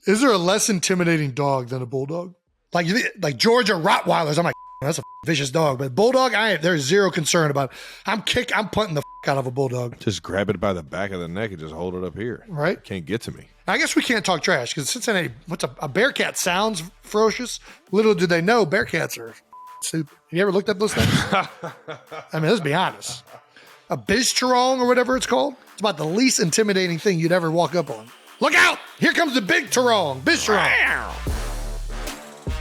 Is there a less intimidating dog than a bulldog? Like Georgia Rottweilers, I'm like, that's a vicious dog. But bulldog, there's zero concern about it. I'm punting the out of a bulldog. Just grab it by the back of the neck and just hold it up here. Right? Can't get to me. I guess we can't talk trash because Cincinnati, a Bearcat sounds ferocious. Little do they know, Bearcats are stupid. Have you ever looked up those things? I mean, let's be honest. A Bizturong or whatever it's called. It's about the least intimidating thing you'd ever walk up on. Look out! Here comes the big Turong. Bizturong.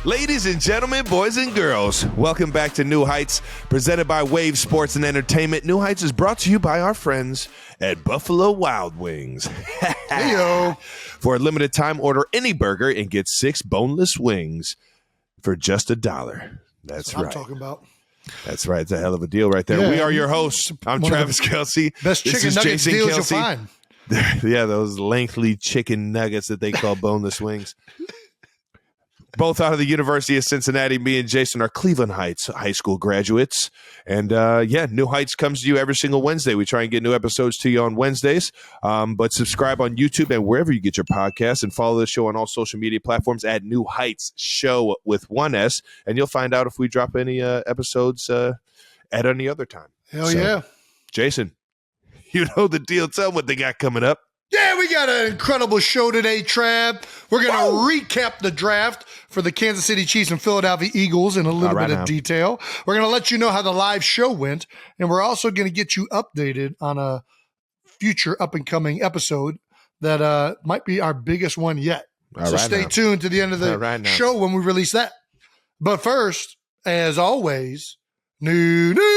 Ladies and gentlemen, boys and girls, welcome back to New Heights, presented by Wave Sports and Entertainment. New Heights is brought to you by our friends at Buffalo Wild Wings. Hey-yo. For a limited time, order any burger and get 6 boneless wings for just $1. That's right. I'm talking about. That's right. It's a hell of a deal right there. Yeah, we are your hosts. I'm Travis Kelce. Best chicken nuggets Jason deals Kelce. you'll find. Yeah, those lengthy chicken nuggets that they call boneless wings. Both out of the University of Cincinnati. Me and Jason are Cleveland Heights high school graduates. And New Heights comes to you every single Wednesday. We try and get new episodes to you on Wednesdays. But subscribe on YouTube and wherever you get your podcasts, and follow the show on all social media platforms at New Heights Show with 1S. And you'll find out if we drop any episodes at any other time. Hell yeah. Jason, you know the deal. Tell them what they got coming up. Yeah, we got an incredible show today, Trav. We're going to recap the draft for the Kansas City Chiefs and Philadelphia Eagles in a little bit of detail. We're going to let you know how the live show went, and we're also going to get you updated on a future up-and-coming episode that might be our biggest one yet. So stay tuned to the end of the show when we release that. But first, as always, new news.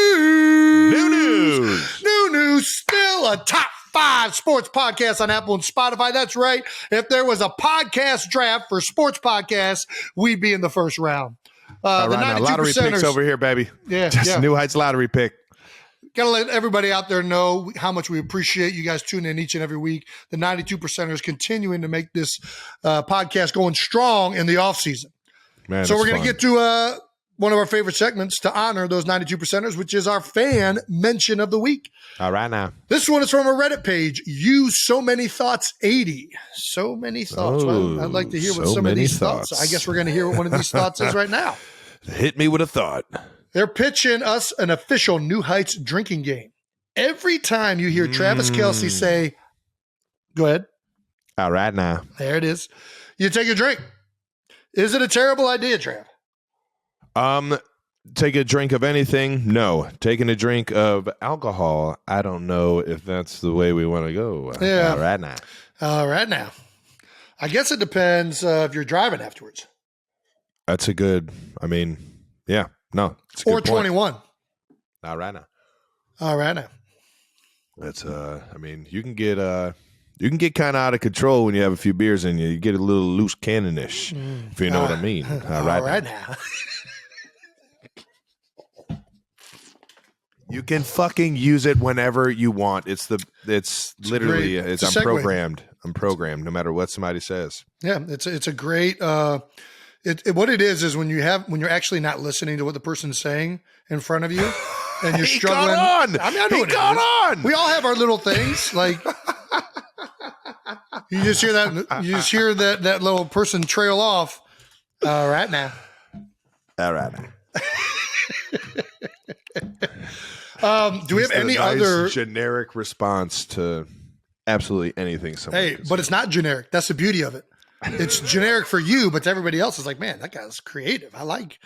Still a top 5 sports podcasts on Apple and Spotify. That's right. If there was a podcast draft for sports podcasts, we'd be in the first round. The 92%ers, lottery picks over here, baby. Yeah, just New Heights lottery pick. Got to let everybody out there know how much we appreciate you guys tuning in each and every week. The 92%ers continuing to make this podcast going strong in the offseason. Man, so we're going to get to one of our favorite segments to honor those 92%ers, which is our fan mention of the week. All right now. This one is from a Reddit page. So many thoughts 80. So many thoughts. Well, I'd like to hear what some of these thoughts. I guess we're going to hear what one of these thoughts is right now. Hit me with a thought. They're pitching us an official New Heights drinking game. Every time you hear Travis Kelce say, go ahead. All right now. There it is. You take a drink. Is it a terrible idea, Trav? Take a drink of anything? No. Taking a drink of alcohol, I don't know if that's the way we want to go. Yeah. All right now. I guess it depends if you're driving afterwards. That's a good, yeah. No. It's a or good point. 21. All right now. That's, you can get kind of out of control when you have a few beers in you. You get a little loose cannonish, if you know what I mean. All right now. You can fucking use it whenever you want. I'm programmed. I'm programmed no matter what somebody says. Yeah, it's a great what it is when you're actually not listening to what the person's saying in front of you and you're struggling. He got on. We all have our little things. Like you just hear that little person trail off. All right now. Do we have any other generic response to absolutely anything? But it's not generic. That's the beauty of it. It's generic for you, but to everybody else, it's like, man, that guy's creative. I like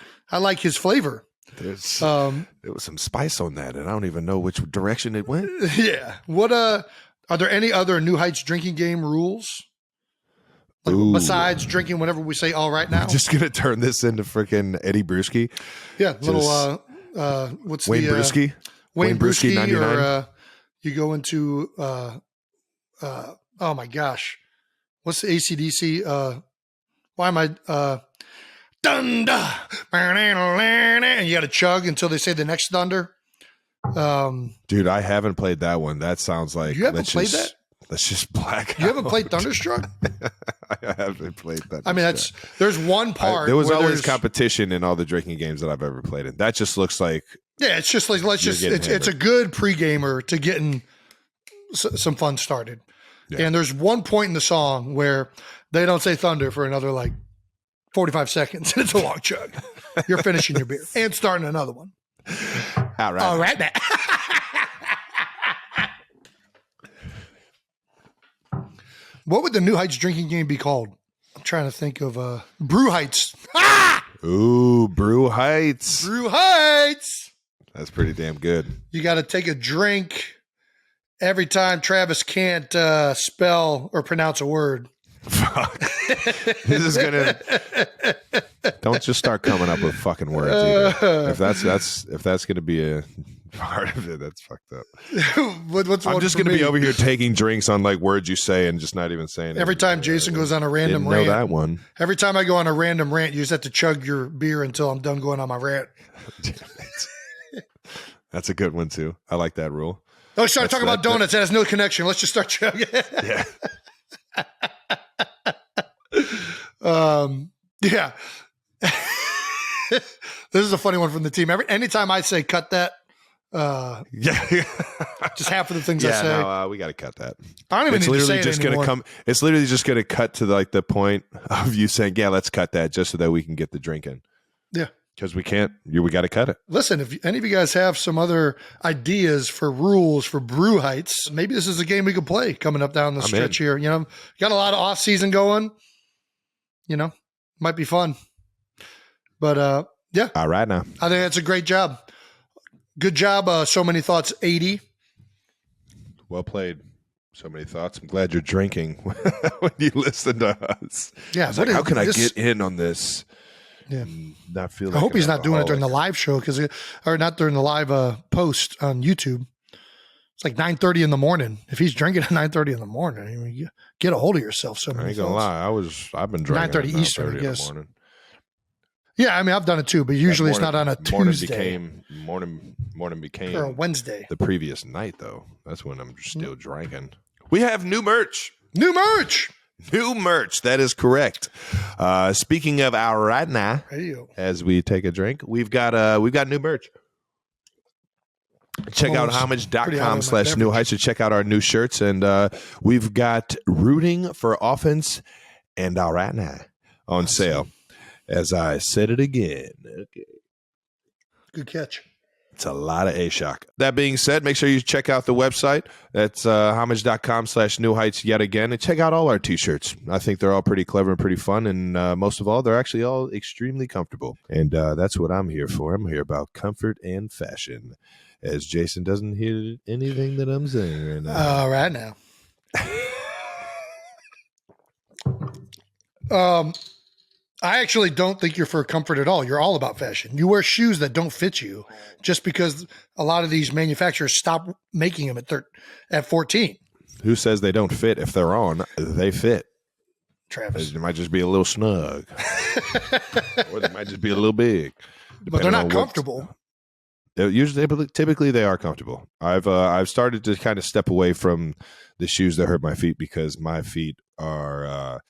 his flavor. There was some spice on that, and I don't even know which direction it went. Yeah. What are there any other New Heights drinking game rules? Besides drinking whenever we say all right now? We're just gonna turn this into freaking Eddie Brewski. Yeah, what's Wayne Brewski? Wayne Brewski 99? or you go into oh my gosh, what's the AC/DC? Why am I thunder? And you got to chug until they say the next thunder. Dude, I haven't played that one. That sounds like you haven't played that. Let's just black. You haven't played Thunderstruck? I haven't played that. There's one part. There was always competition in all the drinking games that I've ever played in. That just looks like. Yeah, it's just like it's a good pre-gamer to getting some fun started. Yeah. And there's one point in the song where they don't say thunder for another like 45 seconds. It's a long chug. You're finishing your beer and starting another one. All right. All right, now. What would the New Heights drinking game be called? I'm trying to think of Brew Heights. Ah! Ooh, Brew Heights. Brew Heights. That's pretty damn good. You got to take a drink every time Travis can't spell or pronounce a word. Fuck. This is gonna. Don't just start coming up with fucking words either. If that's gonna be a part of it, that's fucked up. I'm just gonna be over here taking drinks on like words you say and just not even saying it. Every time Jason goes on a random rant. Know that one. Every time I go on a random rant, you just have to chug your beer until I'm done going on my rant. That's a good one too. I like that rule. Oh, start talking about donuts. That has no connection. Let's just start chugging. Yeah. Yeah. This is a funny one from the team. Anytime I say cut that, just half of the things I say. No, we got to cut that. I don't even need to say it anymore. It's literally just going to cut to like the point of you saying, "Yeah, let's cut that," just so that we can get the drink in. Yeah, because we can't. We got to cut it. Listen, if any of you guys have some other ideas for rules for Brew Heights, maybe this is a game we could play coming up down the stretch here. You know, got a lot of off season going. You know, might be fun. But yeah. All right now. I think that's a great job. Good job. So Many Thoughts 80. Well played. So Many Thoughts. I'm glad you're drinking when you listen to us. Yeah. Like, how can I get in on this? Yeah. Not feel I hope he's not doing it during the live show or not during the live post on YouTube. It's like 9:30 in the morning. If he's drinking at 9:30 in the morning, I mean, you get a hold of yourself. So many. I ain't gonna lie. I've been drinking 9:30 Eastern, I guess. in the morning. Yeah, I mean, I've done it too, but usually it's not on a Tuesday. Morning became or a Wednesday. The previous night, though. That's when I'm still drinking. We have new merch. New merch. New merch. That is correct. Speaking of our right now, as we take a drink, we've got new merch. Check out homage.com/new heights to check out our new shirts. And we've got Rooting for Offense and All Right Now on sale. As I said it again. Okay. Good catch. It's a lot of A-Shock. That being said, make sure you check out the website. That's homage.com/new heights yet again. And check out all our T-shirts. I think they're all pretty clever and pretty fun. And most of all, they're actually all extremely comfortable. And that's what I'm here for. I'm here about comfort and fashion. As Jason doesn't hear anything that I'm saying right now. All right now. I actually don't think you're for comfort at all. You're all about fashion. You wear shoes that don't fit you just because a lot of these manufacturers stop making them at 14. Who says they don't fit? If they're on, they fit. Travis. It might just be a little snug. Or they might just be a little big. But they're not comfortable. Typically they are comfortable. I've started to kind of step away from the shoes that hurt my feet because my feet are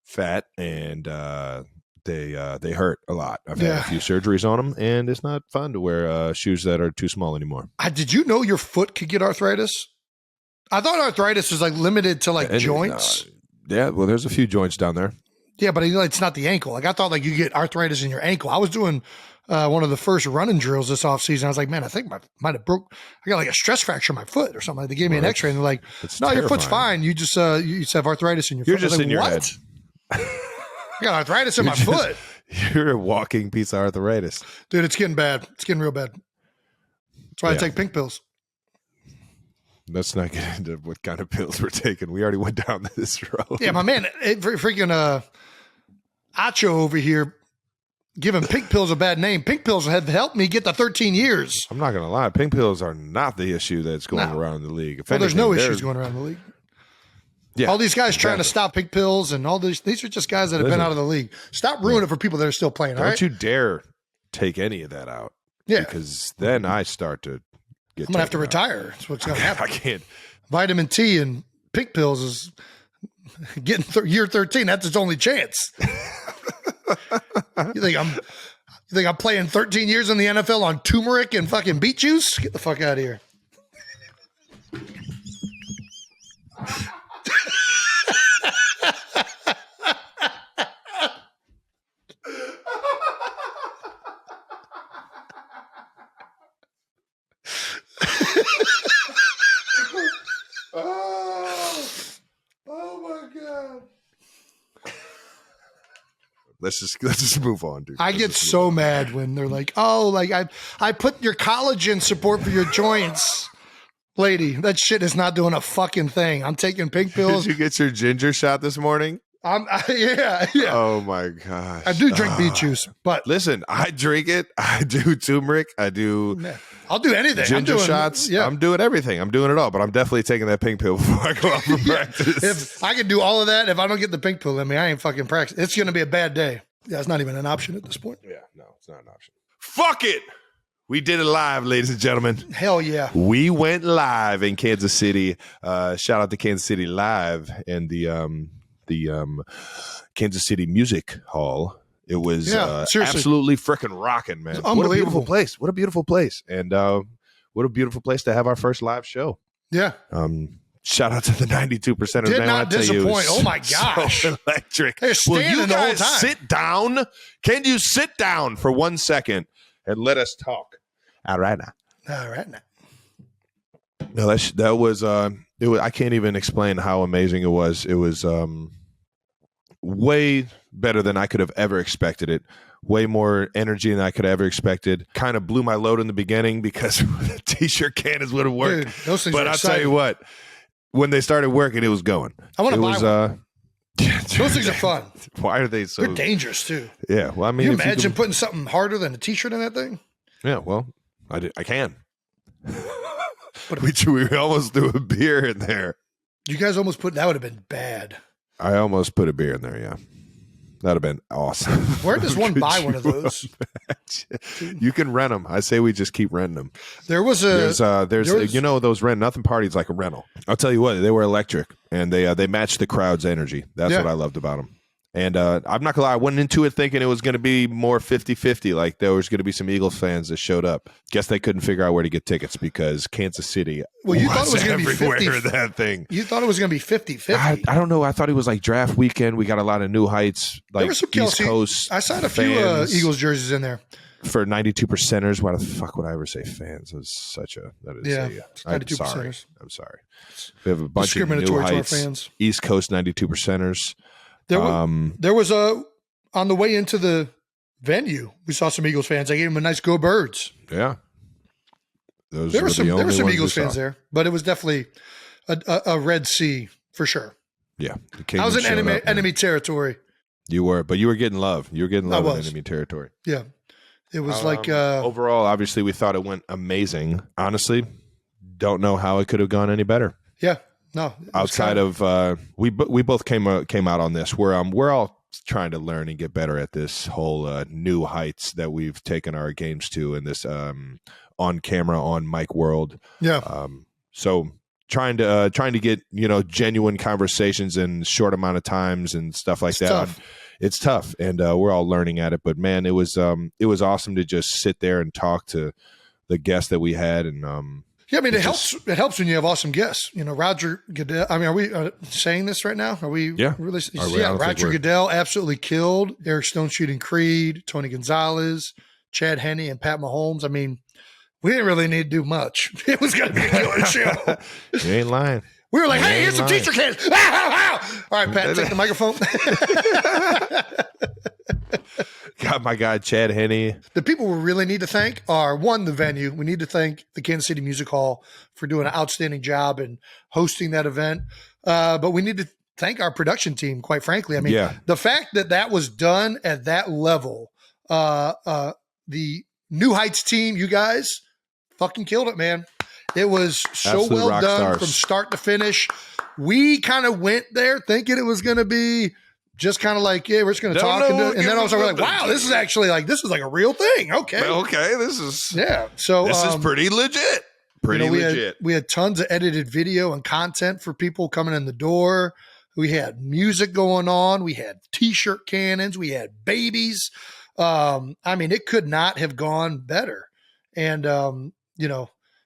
fat and they hurt a lot. I've had a few surgeries on them, and it's not fun to wear shoes that are too small anymore. Did you know your foot could get arthritis? I thought arthritis was like limited to like joints. Yeah, well, there's a few joints down there. Yeah, but it's not the ankle. Like I thought, like you get arthritis in your ankle. I was doing one of the first running drills this offseason. I was like, man, I think I might have I got like a stress fracture in my foot or something. They gave me an X-ray and they're like, no, your foot's fine. You just have arthritis in your foot. You're just in your head. I got arthritis in my foot. You're a walking piece of arthritis. Dude, it's getting bad. It's getting real bad. That's why I take pink pills. Let's not get into what kind of pills we're taking. We already went down this road. Yeah, my man, freaking Acho over here giving pink pills a bad name. Pink pills have helped me get to 13 years. I'm not going to lie. Pink pills are not the issue that's going around the league. Well, there's no issues going around the league. Yeah, all these guys trying to stop pink pills and all these are just guys that have been out of the league. Stop ruining it for people that are still playing. Don't you dare take any of that out. Yeah. Because then I start to get I'm going to have to retire. That's what's going to happen. I can't. Vitamin T and pink pills is getting year 13. That's its only chance. You think I'm playing 13 years in the NFL on turmeric and fucking beet juice? Get the fuck out of here. Let's just move on, dude. I get so mad when they're like, "Oh, like I put your collagen support for your joints." Lady, that shit is not doing a fucking thing. I'm taking pink pills. Did you get your ginger shot this morning? Yeah. Oh my gosh. I do drink beet juice, but listen, I drink it. I do turmeric. I do. I'll do anything. Ginger shots. Yeah. I'm doing everything. I'm doing it all. But I'm definitely taking that pink pill before I go out for practice. If I can do all of that, if I don't get the pink pill in me, I ain't fucking practicing. It's going to be a bad day. Yeah, it's not even an option at this point. Yeah, no, it's not an option. Fuck it. We did it live, ladies and gentlemen. Hell yeah. We went live in Kansas City. Shout out to Kansas City Live and the Kansas City Music Hall. It was absolutely freaking rocking, man. What a beautiful place. What a beautiful place. And what a beautiful place to have our first live show. Yeah. Shout out to the 92%ers. Did not disappoint. Oh my gosh. So electric. They're standing the whole time. Sit down? Can you sit down for 1 second and let us talk? All right now. No, that was I can't even explain how amazing it was. It was way better than I could have ever expected it. Way more energy than I could have ever expected. Kind of blew my load in the beginning because the t-shirt cannons would have worked. Dude, those things but I'll tell you what, when they started working, it was going. I want to buy one. Yeah, those things are fun. Why are they so? They're dangerous too. Yeah, well, I mean, can you imagine putting something harder than a t-shirt in that thing? Yeah, well, I can. But we almost threw a beer in there. You guys almost that would have been bad. I almost put a beer in there, yeah. That'd have been awesome. Where does one buy one of those? You can rent them. I say we just keep renting them. There's you know, those rent nothing parties like a rental. I'll tell you what, they were electric and they matched the crowd's energy. That's what I loved about them. And I'm not gonna lie, I went into it thinking it was going to be more 50-50, like there was going to be some Eagles fans that showed up. Guess they couldn't figure out where to get tickets because Kansas City you thought it was going to be 50, that thing. You thought it was going to be 50-50. I don't know. I thought it was like draft weekend. We got a lot of new heights, like there was some East Coast. I saw a few Eagles jerseys in there. For 92%ers, why the fuck would I ever say fans? I'm sorry. We have a bunch of new heights, fans. East Coast 92%ers. There was on the way into the venue, we saw some Eagles fans. I gave them a nice "Go Birds." Yeah, there were some Eagles fans there, but it was definitely a Red Sea for sure. Yeah, I was in enemy territory. You were, but you were getting love. You were getting love in enemy territory. Yeah, it was overall. Obviously, we thought it went amazing. Honestly, don't know how it could have gone any better. Yeah. No, outside of we both came out on this. We're all trying to learn and get better at this whole new heights that we've taken our games to in this on camera, on mic world. Yeah. So trying to get genuine conversations in short amount of times and stuff like that. Tough. It's tough, and we're all learning at it. But man, it was awesome to just sit there and talk to the guests that we had and. Yeah, I mean, it helps. It helps when you have awesome guests. Roger Goodell. I mean, are we saying this right now? Are we? Yeah. Really? Roger Goodell absolutely killed. Eric Stone shooting Creed, Tony Gonzalez, Chad Henne, and Pat Mahomes. I mean, we didn't really need to do much. It was going to be a killer show. You ain't lying. We were like, hey, here's some teacher kids. All right, Pat, take the microphone. Got my guy, Chad Henne. The people we really need to thank are, one, the venue. We need to thank the Kansas City Music Hall for doing an outstanding job in hosting that event. But we need to thank our production team, quite frankly. I mean, the fact that was done at that level, the New Heights team, you guys fucking killed it, man. It was so absolute well done stars. From start to finish. We kind of went there thinking it was going to be just kind of like, yeah, we're just going to talk. And then also we're like, wow, this is actually this is like a real thing. Okay. This is. So this is pretty legit. We had tons of edited video and content for people coming in the door. We had music going on. We had t-shirt cannons. We had babies. I mean, it could not have gone better. And,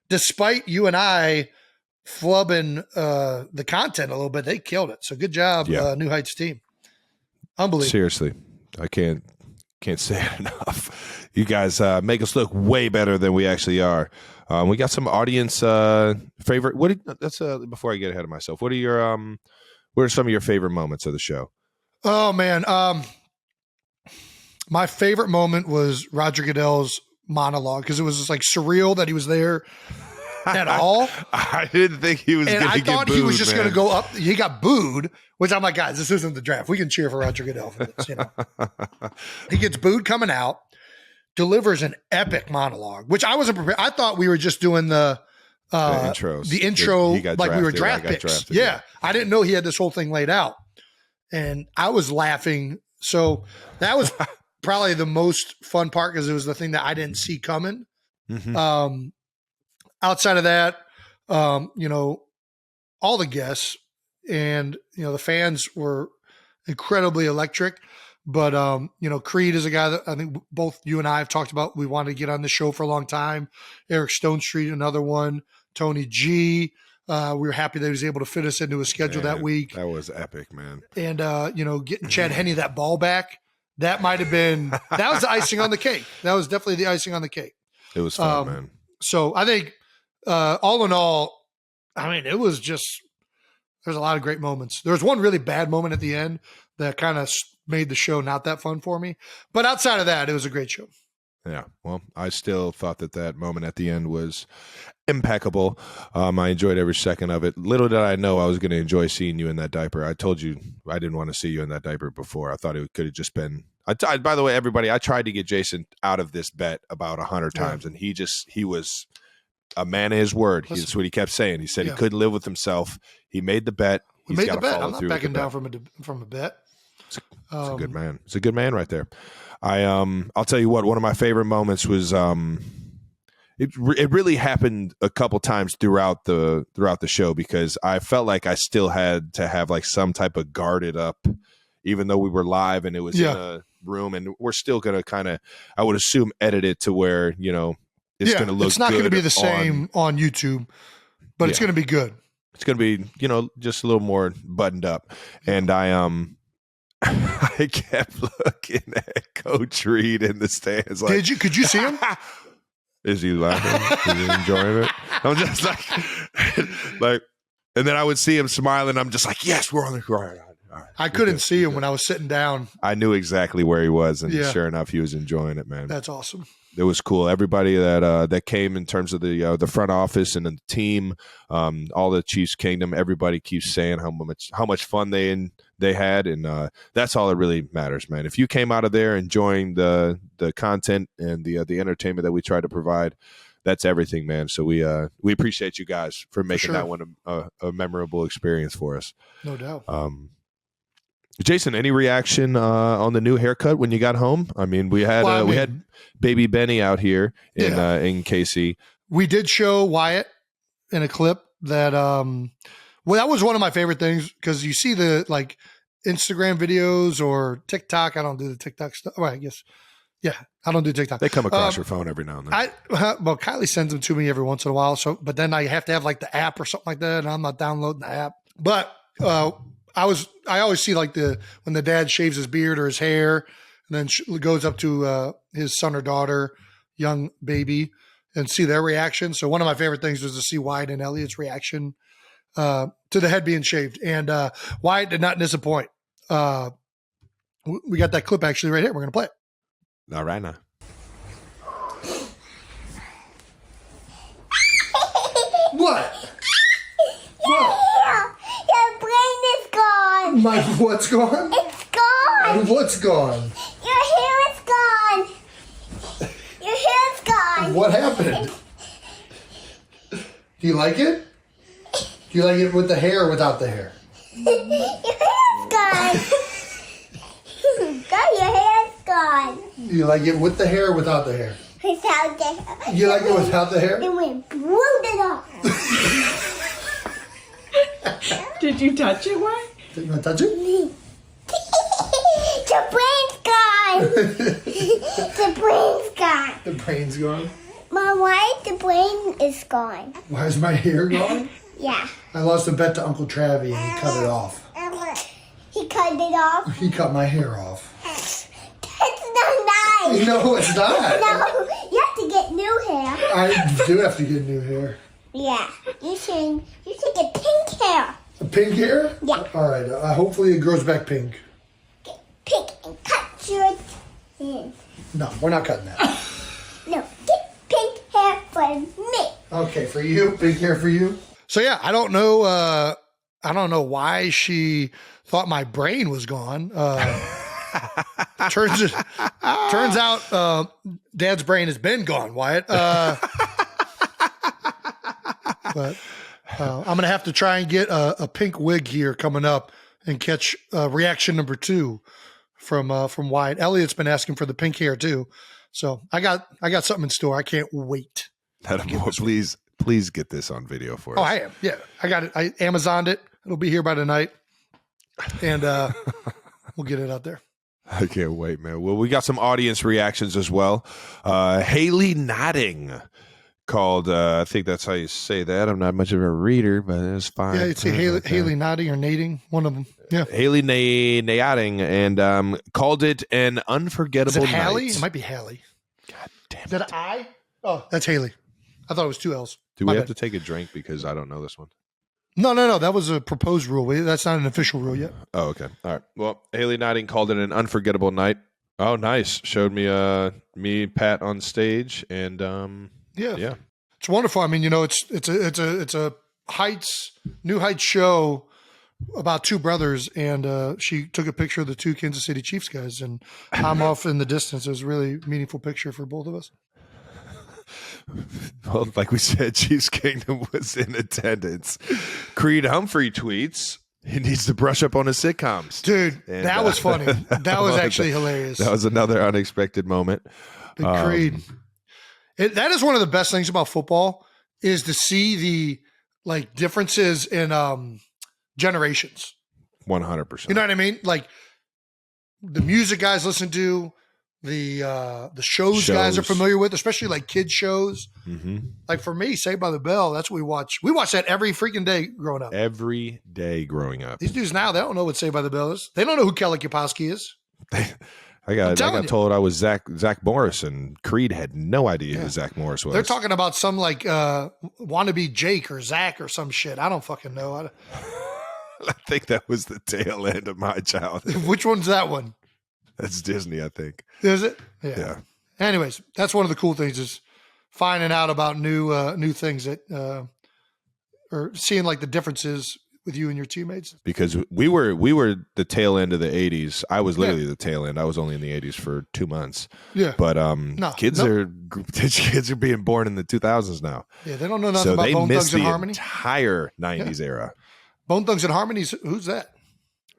despite you and I flubbing the content a little bit, they killed it. So good job, New Heights team. Unbelievable. Seriously, I can't say it enough. You guys make us look way better than we actually are. We got some audience favorite. Before I get ahead of myself, what are some of your favorite moments of the show? Oh man, My favorite moment was Roger Goodell's monologue because it was just like surreal that he was there at all. I didn't think he was going to get booed. And I thought he was just going to go up. He got booed, which I'm like, guys, this isn't the draft. We can cheer for Roger Goodell for this. He gets booed coming out, delivers an epic monologue, which I wasn't prepared. I thought we were just doing the intros, the intro, like we were draft picks. Yeah, I didn't know he had this whole thing laid out, and I was laughing. So that was probably the most fun part because it was the thing that I didn't see coming. Mm-hmm. Outside of that, all the guests and, the fans were incredibly electric. But, Creed is a guy that I think both you and I have talked about. We wanted to get on the show for a long time. Eric Stonestreet, another one. Tony G. We were happy that he was able to fit us into his schedule that week. That was epic, man. And, getting Chad Henne that ball back, that might have been – that was the icing on the cake. That was definitely the icing on the cake. It was fun, man. So I think all in all, I mean, it was just – there's a lot of great moments. There was one really bad moment at the end that kind of made the show not that fun for me. But outside of that, it was a great show. Yeah, well, I still thought that moment at the end was impeccable. I enjoyed every second of it. Little did I know I was going to enjoy seeing you in that diaper. I told you I didn't want to see you in that diaper before. I thought it could have just been – by the way, everybody, I tried to get Jason out of this bet about 100 times, and he was a man of his word. That's what he kept saying. He said he couldn't live with himself. He made the bet. He made the bet. I'm not backing down from a bet. It's a good man. It's a good man right there. I'll tell you what, one of my favorite moments was it really happened a couple times throughout the show because I felt like I still had to have like some type of guarded up, even though we were live and it was in a room, and we're still going to kind of, I would assume, edit it to where, it's going to look good. It's not going to be the same on YouTube, but it's going to be good. It's going to be, just a little more buttoned up. And I kept looking at Coach Reed in the stands. Like, Could you see him? Is he laughing? Is he enjoying it? I'm just like, and then I would see him smiling. I'm just like, yes, we're on the right. All right, I couldn't see him when I was sitting down. I knew exactly where he was, and sure enough, he was enjoying it, man. That's awesome. It was cool. Everybody that came in terms of the front office and the team, all the Chiefs Kingdom, everybody keeps saying how much fun they had, and that's all that really matters, man. If you came out of there enjoying the content and the entertainment that we try to provide, that's everything, man. So we appreciate you guys for making that one a memorable experience for us. No doubt. Jason, any reaction on the new haircut when you got home? I mean, we had baby Benny out here in KC. We did show Wyatt in a clip that that was one of my favorite things because you see the like Instagram videos or TikTok. I don't do the TikTok stuff. Well, I guess. Yeah, I don't do TikTok. They come across your phone every now and then. Kylie sends them to me every once in a while. So, but then I have to have like the app or something like that, and I'm not downloading the app. But I always see like when the dad shaves his beard or his hair, and then goes up to his son or daughter, young baby, and see their reaction. So one of my favorite things was to see Wyatt and Elliot's reaction to the head being shaved, and Wyatt did not disappoint. We got that clip actually right here. We're gonna play it. All right now. What? Your brain is gone. My what's gone? It's gone. What's gone? Your hair is gone. Your hair is gone. What happened? Do you like it? Do you like it with the hair or without the hair? Your hair is gone. Your hair is gone. Do you like it with the hair or without the hair? Without the hair. You like it without the hair? It went rooted off. Did you touch it, Why? Did you want to touch it? The brain's gone. The brain's gone. The brain's gone? Mom, why the brain is gone? Why is my hair gone? Yeah. I lost a bet to Uncle Travie and he cut it off. He cut it off? He cut my hair off. That's not nice. No, it's not. No, you have to get new hair. I do have to get new hair. Yeah, you should get pink hair. A pink hair? Yeah. All right. Hopefully it grows back pink. Get pink and cut yours No, we're not cutting that. No, get pink hair for me. Okay, for you, pink hair for you. So yeah, I don't know. I don't know why she thought my brain was gone. Turns out, Dad's brain has been gone, Wyatt. But I'm gonna have to try and get a pink wig here coming up and catch reaction number 2 from Wyatt. Elliot's been asking for the pink hair too, so I got something in store. I can't wait. Please get this on video for us. Oh, I am. Yeah, I got it. I Amazoned it. It'll be here by tonight, and we'll get it out there. I can't wait, man. Well, we got some audience reactions as well. Haley Nodding called, I think that's how you say that. I'm not much of a reader, but it's fine. Yeah, it's Haley Nodding or Nading, one of them. Yeah. Haley Nodding, and called it an unforgettable Is it Haley? night. It might be Haley. God damn it. Is that an I? Oh, that's Haley. I thought it was 2 L's. Do we have to take a drink because I don't know this one? No. That was a proposed rule. That's not an official rule yet. Oh, okay. All right. Well, Haley Nodding called it an unforgettable night. Oh, nice. Showed me Pat on stage, and yeah. It's wonderful. I mean, it's a New Heights show about 2 brothers, and she took a picture of the 2 Kansas City Chiefs guys, and I'm off in the distance. It was a really meaningful picture for both of us. Well, like we said, Chiefs Kingdom was in attendance. Creed Humphrey tweets, he needs to brush up on his sitcoms. Dude, and, that was funny. That was actually hilarious. That was another unexpected moment. Big Creed. That is one of the best things about football is to see the differences in generations. 100%. You know what I mean? Like the music guys listen to, the shows guys are familiar with, especially like kids shows. Mm-hmm. Like for me, Saved by the Bell, that's what we watch. We watch that every freaking day growing up. Every day growing up. These dudes now, they don't know what Saved by the Bell is. They don't know who Kelly Kapowski is. I got told I was Zach Morris, and Creed had no idea who Zach Morris was. They're talking about some wannabe Jake or Zach or some shit. I don't fucking know. I think that was the tail end of my childhood. Which one's that one? That's Disney, I think. Is it? Yeah. Anyways, that's one of the cool things is finding out about new things that or seeing like the differences with you and your teammates. Because we were the tail end of the 80s. I was literally the tail end. I was only in the 80s for 2 months. Yeah. But kids are being born in the 2000s now. Yeah, they don't know nothing about Bone Thugs and Harmony. Entire 90s era. Bone Thugs and Harmonies, who's that?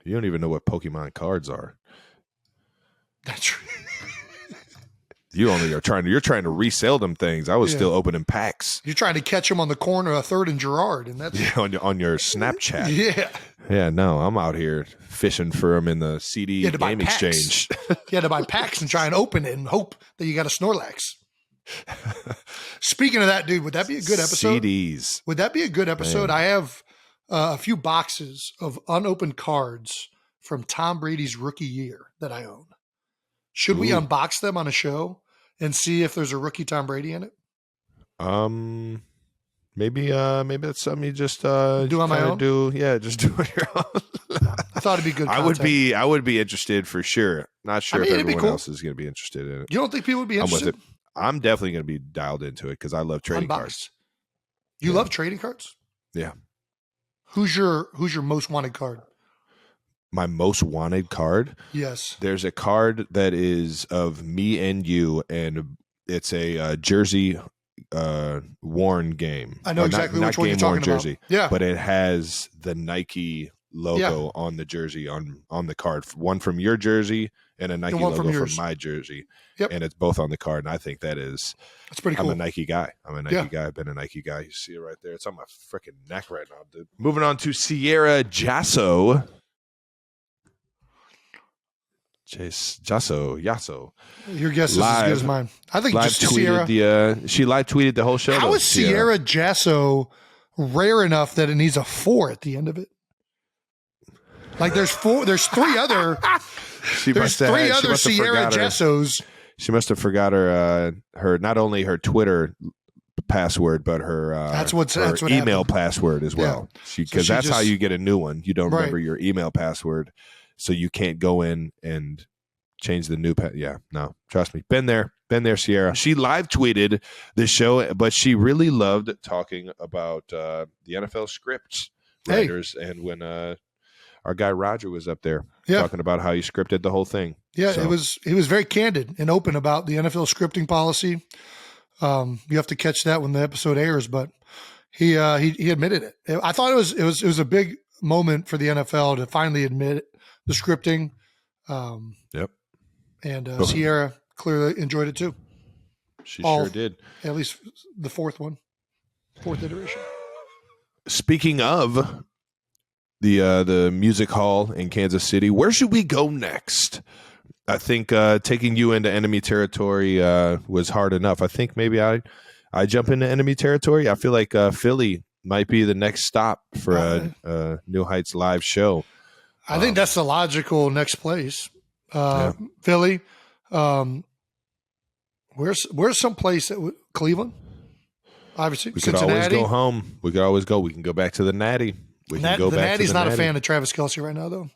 You don't even know what Pokemon cards are. That's true. You're trying to resell them things. I was still opening packs. You're trying to catch them on the corner of 3rd and Girard, and that's on your Snapchat. Yeah. No, I'm out here fishing for them in the CD game exchange. You had to buy packs and try and open it and hope that you got a Snorlax. Speaking of that, dude, would that be a good episode? CDs. Would that be a good episode? Man. I have a few boxes of unopened cards from Tom Brady's rookie year that I own. Should we unbox them on a show and see if there's a rookie Tom Brady in it? Maybe that's something you just do on my own. Just do on your own. I thought it'd be good. I would be interested for sure. Not sure if everyone else is going to be interested in it. You don't think people would be interested? I'm definitely going to be dialed into it because I love trading cards. You love trading cards? Yeah. Who's your most wanted card? My most wanted card? Yes. There's a card that is of me and you, and it's a jersey worn game. I know exactly which one you're talking jersey, about. Yeah. But it has the Nike logo on the jersey, on the card. One from your jersey and a Nike logo from my jersey. Yep. And it's both on the card. And I think that's pretty cool. I'm a Nike guy. I've been a Nike guy. You see it right there. It's on my freaking neck right now, dude. Moving on to Sierra Jasso. Yasso. Your guess is as good as mine. I think just tweeted she live tweeted the whole show. How is Sierra Jasso rare enough that it needs a 4 at the end of it? Like there's 3 other. There's 3 other Sierra Jassos. She must have forgot her not only her Twitter password, but her email password as well. Because that's how you get a new one. You don't remember your email password. So you can't go in and change the new pet. Yeah, no, trust me. Been there, Sierra. She live tweeted this show, but she really loved talking about the NFL scripts writers and when our guy Roger was up there talking about how he scripted the whole thing. Yeah, he was very candid and open about the NFL scripting policy. You have to catch that when the episode airs, but he admitted it. I thought it was a big moment for the NFL to finally admit the scripting. Yep. And Sierra clearly enjoyed it too. She sure did. At least the fourth iteration. Speaking of the music hall in Kansas City, where should we go next? I think taking you into enemy territory was hard enough. I think maybe I jump into enemy territory. I feel like Philly might be the next stop for a New Heights live show. I think that's the logical next place. Philly. Where's some place that Cleveland? Obviously, we Cincinnati. could always go home. We could always go. We can go back to the Natty. We can go back to the Natty's not a fan of Travis Kelce right now, though.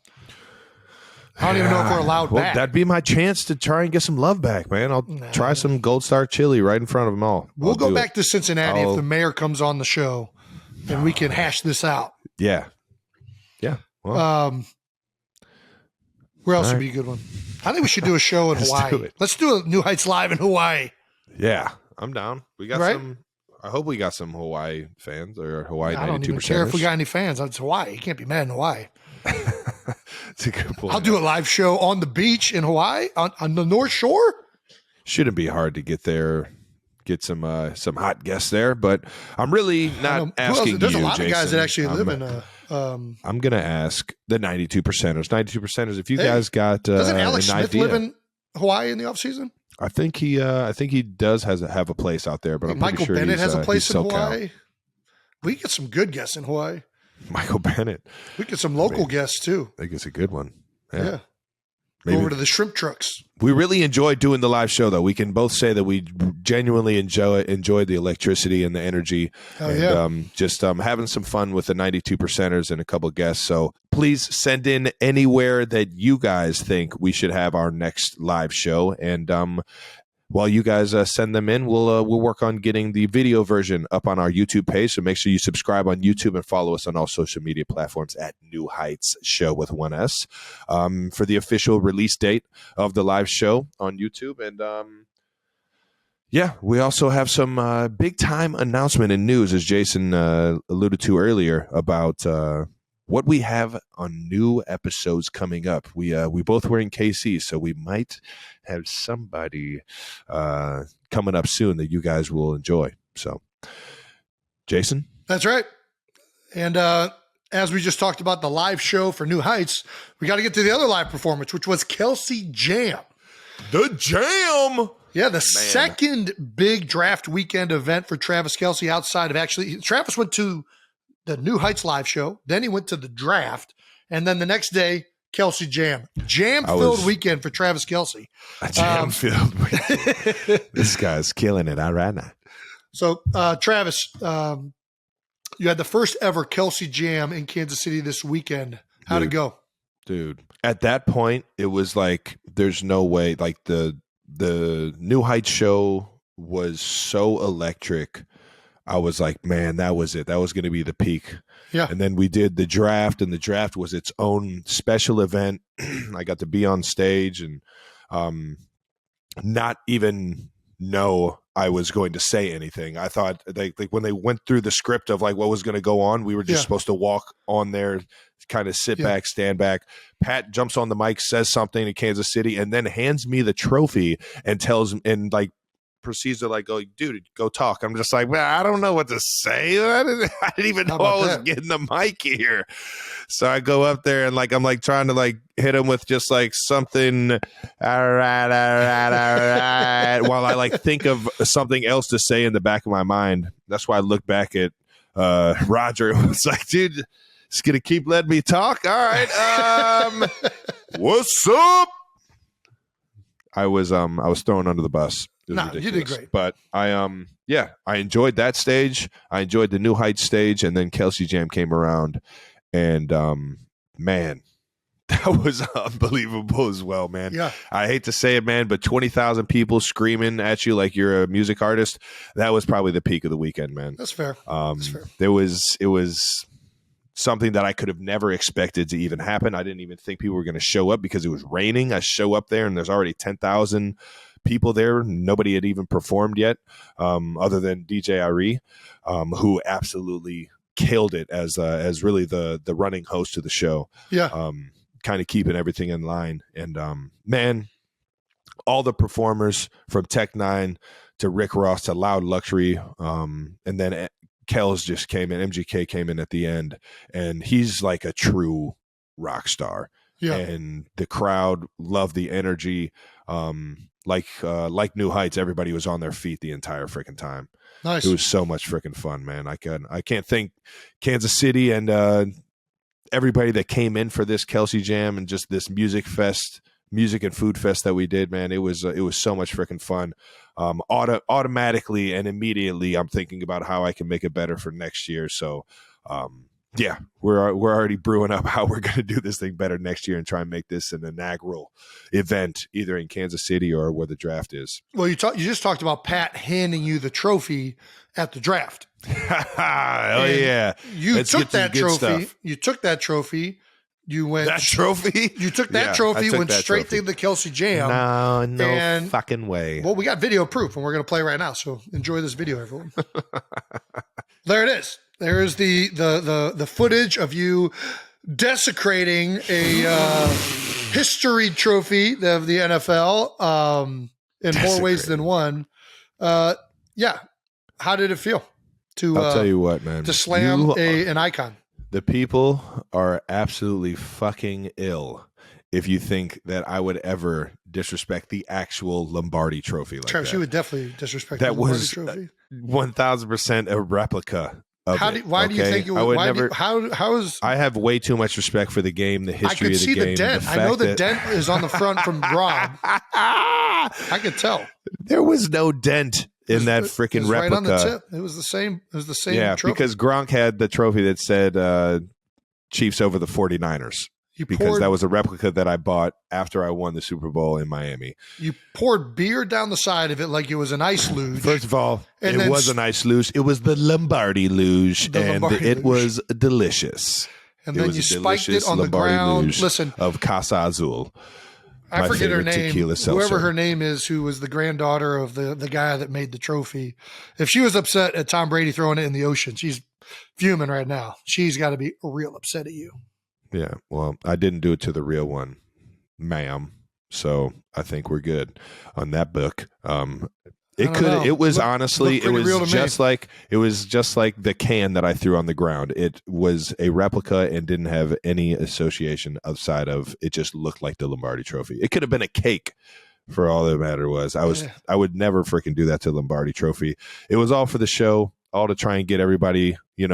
I don't even know if we're allowed back. That'd be my chance to try and get some love back, man. I'll try some Gold Star chili right in front of them all. We'll go back to Cincinnati if the mayor comes on the show, and we can hash this out. Yeah. Well, where else would be a good one? I think we should do a show in Hawaii. Let's do a New Heights Live in Hawaii. Yeah, I'm down. We got some. I hope we got some Hawaii fans or Hawaii 92%. I don't even care if we got any fans. It's Hawaii. You can't be mad in Hawaii. It's a good point. I'll do a live show on the beach in Hawaii on the North Shore. Shouldn't be hard to get there. Get some hot guests there, but I'm really not asking you, There's a lot Jason. of guys that actually live in. I'm going to ask the 92%ers. 92%ers. If you guys got doesn't Alex an Smith idea, live in Hawaii in the off season? I think he does have a place out there, but I'm Michael pretty sure Bennett has a place in SoCal. Hawaii. We get some good guests in Hawaii. Michael Bennett. We get some local guests too. I think it's a good one. Yeah. Go over to the shrimp trucks. We really enjoyed doing the live show, though. We can both say that we genuinely enjoyed the electricity and the energy, just having some fun with the 92%ers and a couple guests. So please send in anywhere that you guys think we should have our next live show, and while you guys send them in, we'll work on getting the video version up on our YouTube page. So make sure you subscribe on YouTube and follow us on all social media platforms at New Heights Show with 1S for the official release date of the live show on YouTube. And we also have some big time announcement and news, as Jason alluded to earlier, about what we have on new episodes coming up. We both were in KC, so we might have somebody coming up soon that you guys will enjoy. So, Jason? That's right. And as we just talked about the live show for New Heights, we got to get to the other live performance, which was Kelce Jam. The Jam! Yeah, the second big draft weekend event for Travis Kelce outside of Travis went to the New Heights live show. Then he went to the draft. And then the next day, Kelce Jam. Jam-filled weekend for Travis Kelce. A jam-filled weekend. This guy's killing it right now. So, Travis, you had the first ever Kelce Jam in Kansas City this weekend. How'd it go? Dude, at that point, it was like, there's no way. Like, the New Heights show was so electric. I was like, man, that was it. That was going to be the peak. Yeah. And then we did the draft, and the draft was its own special event. I got to be on stage and not even know I was going to say anything. I thought like when they went through the script of like what was going to go on, we were just supposed to walk on there, kind of sit back, stand back. Pat jumps on the mic, says something to Kansas City, and then hands me the trophy and proceeds to like go, dude, go talk. I'm just like, man, I don't know what to say. I didn't even know I was getting the mic here. So I go up there and like I'm like trying to like hit him with just like something, all right, while I like think of something else to say in the back of my mind. That's why I look back at Roger and was like, dude, it's gonna keep letting me talk. All right, what's up? I was thrown under the bus. No, you did great. But I enjoyed that stage. I enjoyed the New Heights stage, and then Kelce Jam came around, and man, That was unbelievable as well, man. Yeah. I hate to say it, man, but 20,000 people screaming at you like you're a music artist. That was probably the peak of the weekend, man. That's fair. That's fair. It was something that I could have never expected to even happen. I didn't even think people were going to show up because it was raining. I show up there and there's already 10,000 people there. Nobody had even performed yet, other than DJ Ari, who absolutely killed it as really the running host of the show. Yeah. Kind of keeping everything in line. And man, all the performers from Tech Nine to Rick Ross to Loud Luxury, and then Kelce just came in. MGK came in at the end, and he's like a true rock star. Yeah. And the crowd loved the energy. Like New Heights, everybody was on their feet the entire freaking time. Nice. It was so much freaking fun, man. I can't thank Kansas City and everybody that came in for this Kelce Jam and just this music and food fest that we did, man. It was so much freaking fun. Automatically and immediately, I'm thinking about how I can make it better for next year. So, yeah, we're already brewing up how we're going to do this thing better next year and try and make this an inaugural event, either in Kansas City or where the draft is. Well, you just talked about Pat handing you the trophy at the draft. Yeah. You took that trophy. You took that trophy. You went that trophy. You took that trophy. Went straight to the Kelce Jam. No fucking way. Well, we got video proof, and we're going to play right now. So enjoy this video, everyone. There it is. There is the footage of you desecrating a history trophy of the NFL in more ways than one. Yeah. How did it feel I'll tell you what, man. To slam an icon? The people are absolutely fucking ill if you think that I would ever disrespect the actual Lombardi trophy like Travis, that. You would definitely disrespect the Lombardi trophy. 1,000% a replica. Why do you think it would? I would never. How is? I have way too much respect for the game, the history of the game. I could see the dent. I know the dent is on the front from Rob. I could tell. There was no dent in that freaking replica. Right on the tip. It was the same. It was the same. Yeah, trophy. because Gronk had the trophy that said Chiefs over the 49ers. That was a replica that I bought after I won the Super Bowl in Miami. You poured beer down the side of it like it was an ice luge. First of all, it was an ice luge. It was the Lombardi luge, it was delicious. And then you spiked it on the ground. Listen, of Casa Azul. I forget her name. Whoever her name is, who was the granddaughter of the guy that made the trophy. If she was upset at Tom Brady throwing it in the ocean, she's fuming right now. She's got to be real upset at you. Yeah, well, I didn't do it to the real one, ma'am. So I think we're good on that book. It was just like the can that I threw on the ground. It was a replica and didn't have any association outside of it. Just looked like the Lombardi trophy. It could have been a cake for all that matter was. I would never freaking do that to the Lombardi trophy. It was all for the show. All to try and get everybody, you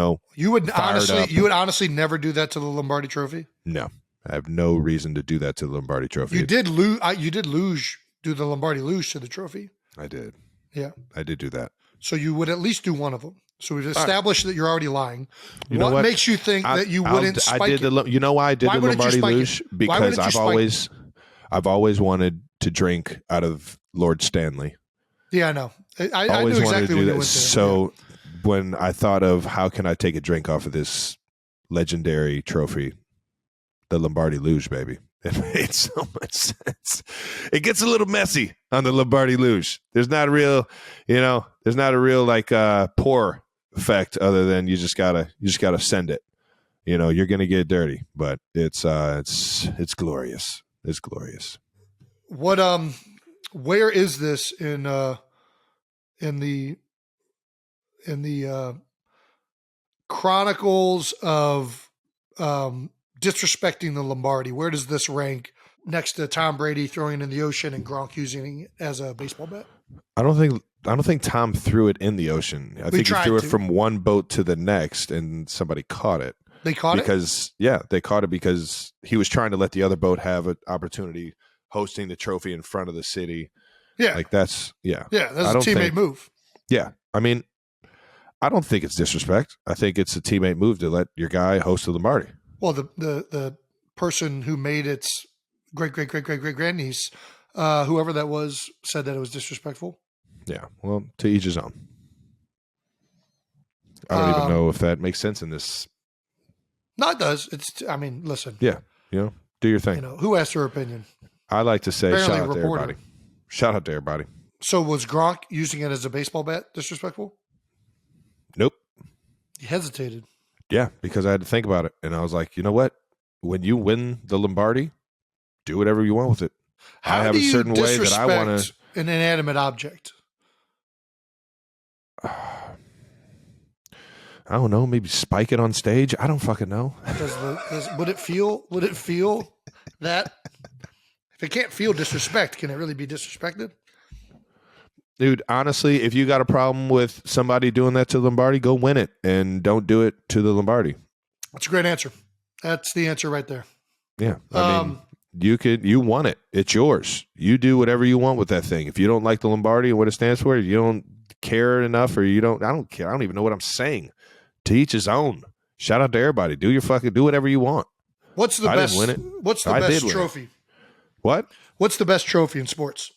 would honestly never do that to the Lombardi trophy. No, I have no reason to do that to the Lombardi trophy. You did do the Lombardi luge to the trophy. I did. Yeah, I did do that. So you would at least do one of them. So we've established that you're already lying. What makes you think that you wouldn't spike it? You know why I did the Lombardi luge? Because I've always wanted to drink out of Lord Stanley. Yeah, I know. I knew exactly when you went there. So when I thought of how can I take a drink off of this legendary trophy, the Lombardi luge, baby. It made so much sense. It gets a little messy on the Lombardi luge. There's not a real, pour effect other than you just gotta send it. You're gonna get dirty, but it's glorious. It's glorious. What where is this in the chronicles of disrespecting the Lombardi? Where does this rank next to Tom Brady throwing it in the ocean and Gronk using it as a baseball bat? I don't think Tom threw it in the ocean. I think he threw it from one boat to the next, and somebody caught it. They caught it? They caught it because he was trying to let the other boat have an opportunity hosting the trophy in front of the city. Yeah. That's a teammate move. Yeah. I mean, I don't think it's disrespect. I think it's a teammate move to let your guy host the Lombardi. Well, the person who made its great grandniece, whoever that was, said that it was disrespectful. Yeah. Well, to each his own. I don't even know if that makes sense in this. No, it does. Listen. Yeah. Do your thing. Who asked her opinion? I like to say Apparently shout out to everybody. Shout out to everybody. So was Gronk using it as a baseball bat disrespectful? Nope. He hesitated. Yeah, because I had to think about it. And I was like, you know what? When you win the Lombardi, do whatever you want with it. I have a certain way that I want to. An inanimate object. I don't know. Maybe spike it on stage. I don't fucking know. Would it feel that? If it can't feel disrespect, can it really be disrespected? Dude, honestly, if you got a problem with somebody doing that to Lombardi, go win it and don't do it to the Lombardi. That's a great answer. That's the answer right there. Yeah. I mean, you want it. It's yours. You do whatever you want with that thing. If you don't like the Lombardi and what it stands for, you don't care enough, or I don't care. I don't even know what I'm saying. To each his own. Shout out to everybody. Do whatever you want. What's the best? Didn't win it. What's the best trophy? What? What's the best trophy in sports?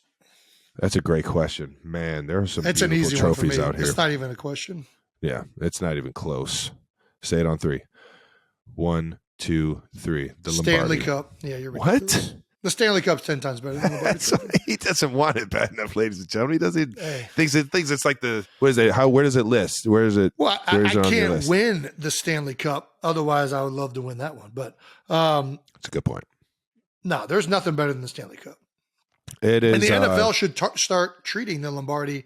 That's a great question, man. There are some It's an beautiful easy trophies one for me. out here. It's not even a question. Yeah, it's not even close. Say it on 3. 1, 2, 3. The Stanley Lombardi. Cup. Yeah, you're right. What? The Stanley Cup's 10 times better than the Lombardi Trophy. He doesn't want it bad enough, ladies and gentlemen. He doesn't. Hey. Thinks it's like the what is it? Where does it list? Where is it? Well, where I is it on your can't list? win the Stanley Cup. Otherwise, I would love to win that one. But That's a good point. no, there's nothing better than the Stanley Cup. It is. And the NFL should start treating the Lombardi.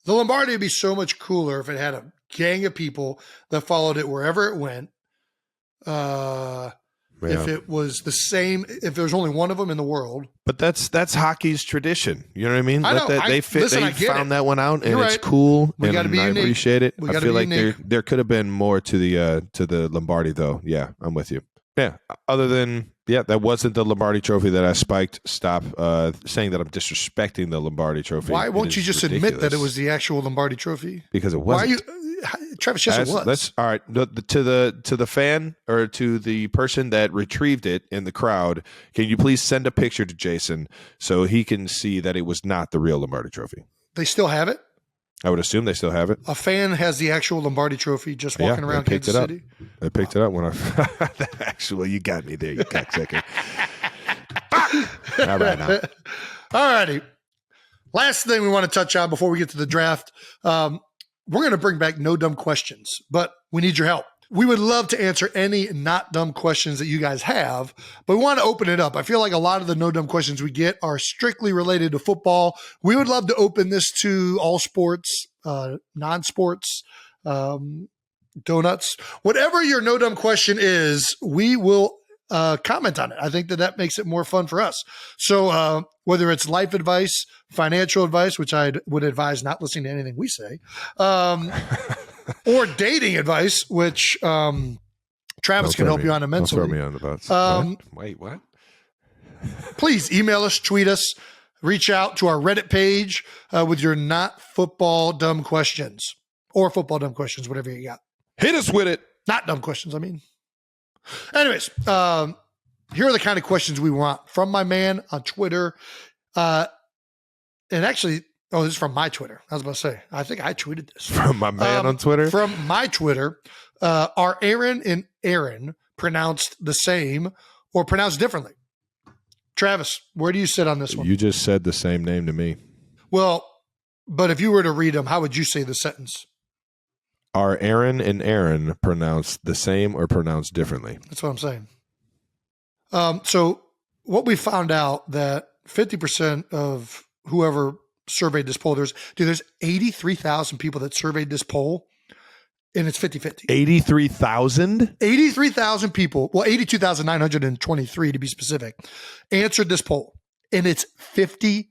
The Lombardi would be so much cooler if it had a gang of people that followed it wherever it went. If it was the same, if there was only one of them in the world. But that's hockey's tradition. You know what I mean? I know. They found that one out, and You're it's right. cool. We gotta be I unique. appreciate it. We I gotta feel be like unique. there could have been more to the Lombardi, though. Yeah, I'm with you. Yeah. Other than that wasn't the Lombardi Trophy that I spiked. Stop saying that I'm disrespecting the Lombardi Trophy. Why won't you just admit that it was the actual Lombardi Trophy? Because it Why wasn't. are you, Travis? Yes, it was. That's all right. To the fan or to the person that retrieved it in the crowd, can you please send a picture to Jason so he can see that it was not the real Lombardi Trophy? They still have it. I would assume they still have it. A fan has the actual Lombardi Trophy just walking around Kansas City. I picked it up when I actually. You got me there, you cocksucker. All right now. All righty. Last thing we want to touch on before we get to the draft. We're going to bring back no dumb questions, but we need your help. We would love to answer any not dumb questions that you guys have, but we want to open it up. I feel like a lot of the no dumb questions we get are strictly related to football. We would love to open this to all sports, non-sports, donuts. Whatever your no dumb question is, we will comment on it. I think that makes it more fun for us. So whether it's life advice, financial advice, which I would advise not listening to anything we say, or dating advice, which Travis can help you on immensely. Don't throw me on the bus. Wait, what? Please email us, tweet us, reach out to our Reddit page with your not football dumb questions or football dumb questions, whatever you got. Hit us with it. Not dumb questions, I mean. Anyways, here are the kind of questions we want from my man on Twitter. And actually, this is from my Twitter. I was about to say, I think I tweeted this. From my man on Twitter? From my Twitter. Are Erin and Erin pronounced the same or pronounced differently? Travis, where do you sit on this one? You just said the same name to me. Well, but if you were to read them, how would you say the sentence? Are Erin and Erin pronounced the same or pronounced differently? That's what I'm saying. So what we found out that 50% of whoever surveyed this poll, there's 83,000 people that surveyed this poll, and it's 50-50. 83,000? 83,000 people, well, 82,923 to be specific, answered this poll, and it's 50-50.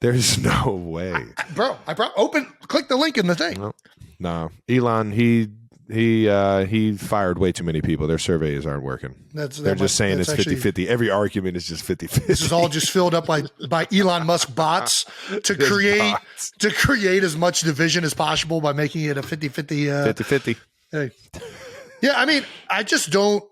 There's no way. Click the link in the thing. No. Elon, he fired way too many people. Their surveys aren't working. They're just saying it's 50-50. Every argument is just 50-50. This is all just filled up by Elon Musk bots to create as much division as possible by making it a 50-50. 50-50. Hey. Yeah, I mean, I just don't.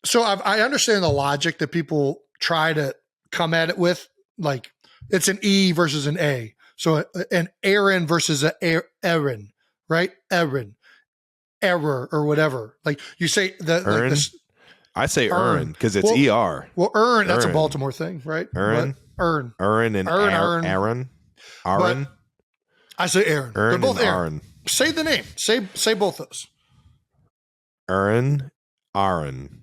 So I understand the logic that people try to come at it with, like it's an E versus an A. So an Erin versus an Erin, right? Erin, error or whatever. Like you say Erin? I say Erin because it's ER. Well, Erin, that's a Baltimore thing, right? Erin. Erin. Erin and Aaron. Aaron. I say Erin. They're both Erin. Aaron. Say the name. Say both those. Erin. Aaron.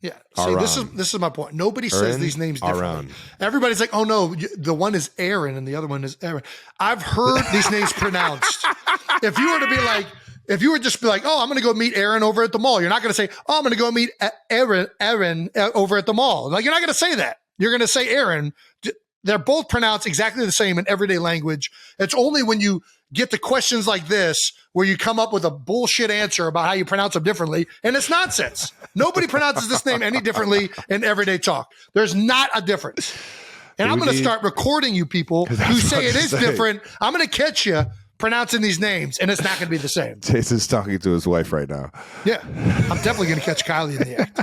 Yeah. See, this is my point. Nobody says these names differently. Aaron. Everybody's like, oh no, the one is Erin and the other one is Erin. I've heard these names pronounced. If you were just be like, oh, I'm going to go meet Erin over at the mall. You're not going to say, oh, I'm going to go meet Erin over at the mall. Like, you're not going to say that. You're going to say Erin. They're both pronounced exactly the same in everyday language. It's only when you get to questions like this where you come up with a bullshit answer about how you pronounce them differently, and it's nonsense. Nobody pronounces this name any differently in everyday talk. There's not a difference. And I'm going to start recording you people who say it is different. I'm going to catch you pronouncing these names, and it's not going to be the same. Jason's talking to his wife right now. Yeah. I'm definitely going to catch Kylie in the act.